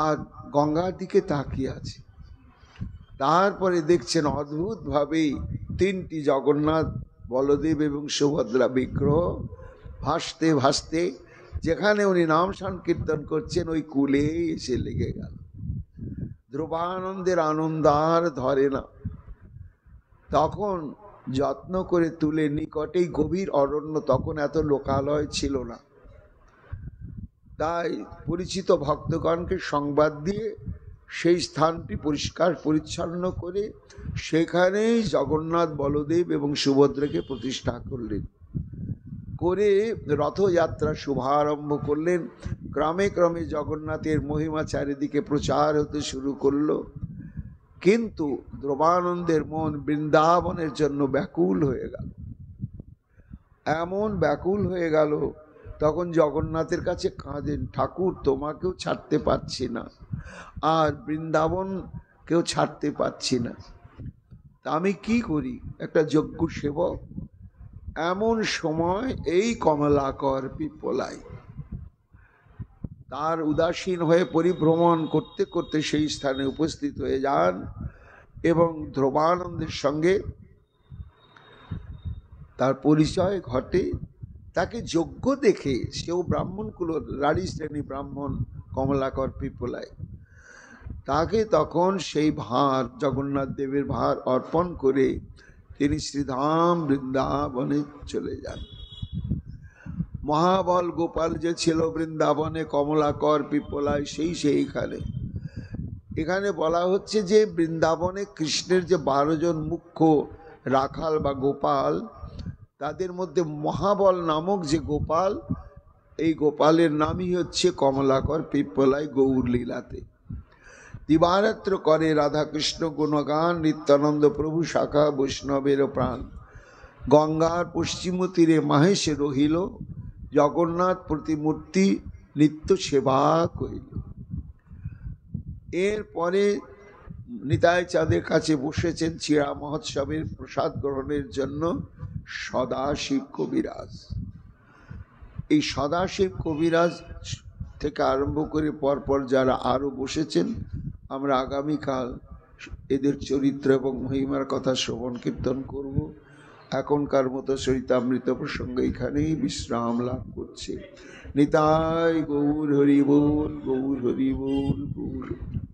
আর গঙ্গার দিকে তাকিয়ে আছে। তারপরে দেখছেন অদ্ভুতভাবেই তিনটি জগন্নাথ, বলদেব এবং সুভদ্রা বিগ্রহ ভাসতে ভাসতে যেখানে উনি নাম সংকীর্তন করছেন ওই কূলে এসে লেগে গেল। ধ্রুবানন্দের আনন্দ আর ধরে না। তখন যত্ন করে তুলে নিকটেই গভীর অরণ্য, তখন এত লোকালয় ছিল না, তাই পরিচিত ভক্তগণকে সংবাদ দিয়ে সেই স্থানটি পরিষ্কার পরিচ্ছন্ন করে সেখানেই জগন্নাথ, বলদেব এবং সুভদ্রাকে প্রতিষ্ঠা করলেন। করে রথযাত্রা শুভারম্ভ করলেন। ক্রমে ক্রমে জগন্নাথের মহিমা চারিদিকে প্রচার হতে শুরু করলো। কিন্তু ধ্রুবানন্দের মন বৃন্দাবনের জন্য ব্যাকুল হয়ে গেল। এমন ব্যাকুল হয়ে গেল, তখন জগন্নাথের কাছে কাঁদেন, ঠাকুর তোমাকেও ছাড়তে পারছি না, আর বৃন্দাবনকেও ছাড়তে পারছি না, তা আমি কি করি, একটা যোগ্য সেবক। এমন সময় এই কমলাকর পিপলায় তার উদাসীন হয়ে পরিভ্রমণ করতে করতে সেই স্থানে উপস্থিত হয়ে যান এবং ধ্রুবানন্দের সঙ্গে তার পরিচয় ঘটে। তাকে যোগ্য দেখে, সেও ব্রাহ্মণ কুল, রাঢ়ী শ্রেণী ব্রাহ্মণ কমলাকর পিপলায়, তাকে তখন সেই ভার, জগন্নাথ দেবের ভার অর্পণ করে তিনি শ্রীধাম বৃন্দাবনে চলে যান। মহাবল গোপাল যে ছিল বৃন্দাবনে, কমলাকর পিপলায় সেইখানে। এখানে বলা হচ্ছে যে বৃন্দাবনে কৃষ্ণের যে 12 জন মুখ্য রাখাল বা গোপাল, তাদের মধ্যে মহাবল নামক যে গোপাল, এই গোপালের নামই হচ্ছে কমলাকর পিপলায় গৌর লীলাতে। দিবারাত্র করে রাধাকৃষ্ণ গুণগান, নিত্যানন্দ প্রভু শাখা বৈষ্ণবের প্রাণ। গঙ্গার পশ্চিম তীরে মাহেশে রহিল, জগন্নাথ প্রতিমূর্তি নিত্য সেবা করিল। এরপরে নিতাই চাঁদের কাছে বসেছেন চিরা মহোৎসবের প্রসাদ গ্রহণের জন্য সদাশিব কবিরাজ। এই সদাশিব কবিরাজ থেকে আরম্ভ করে পরপর যারা আরো বসেছেন, আমরা আগামীকাল এদের চরিত্র এবং মহিমার কথা শ্রবণ কীর্তন করব। এখনকার মতো চরিতামৃত প্রসঙ্গ এখানেই বিশ্রাম লাভ করছে। নিতাই গৌর হরি বল, গৌর হরি বল, গৌর হরি।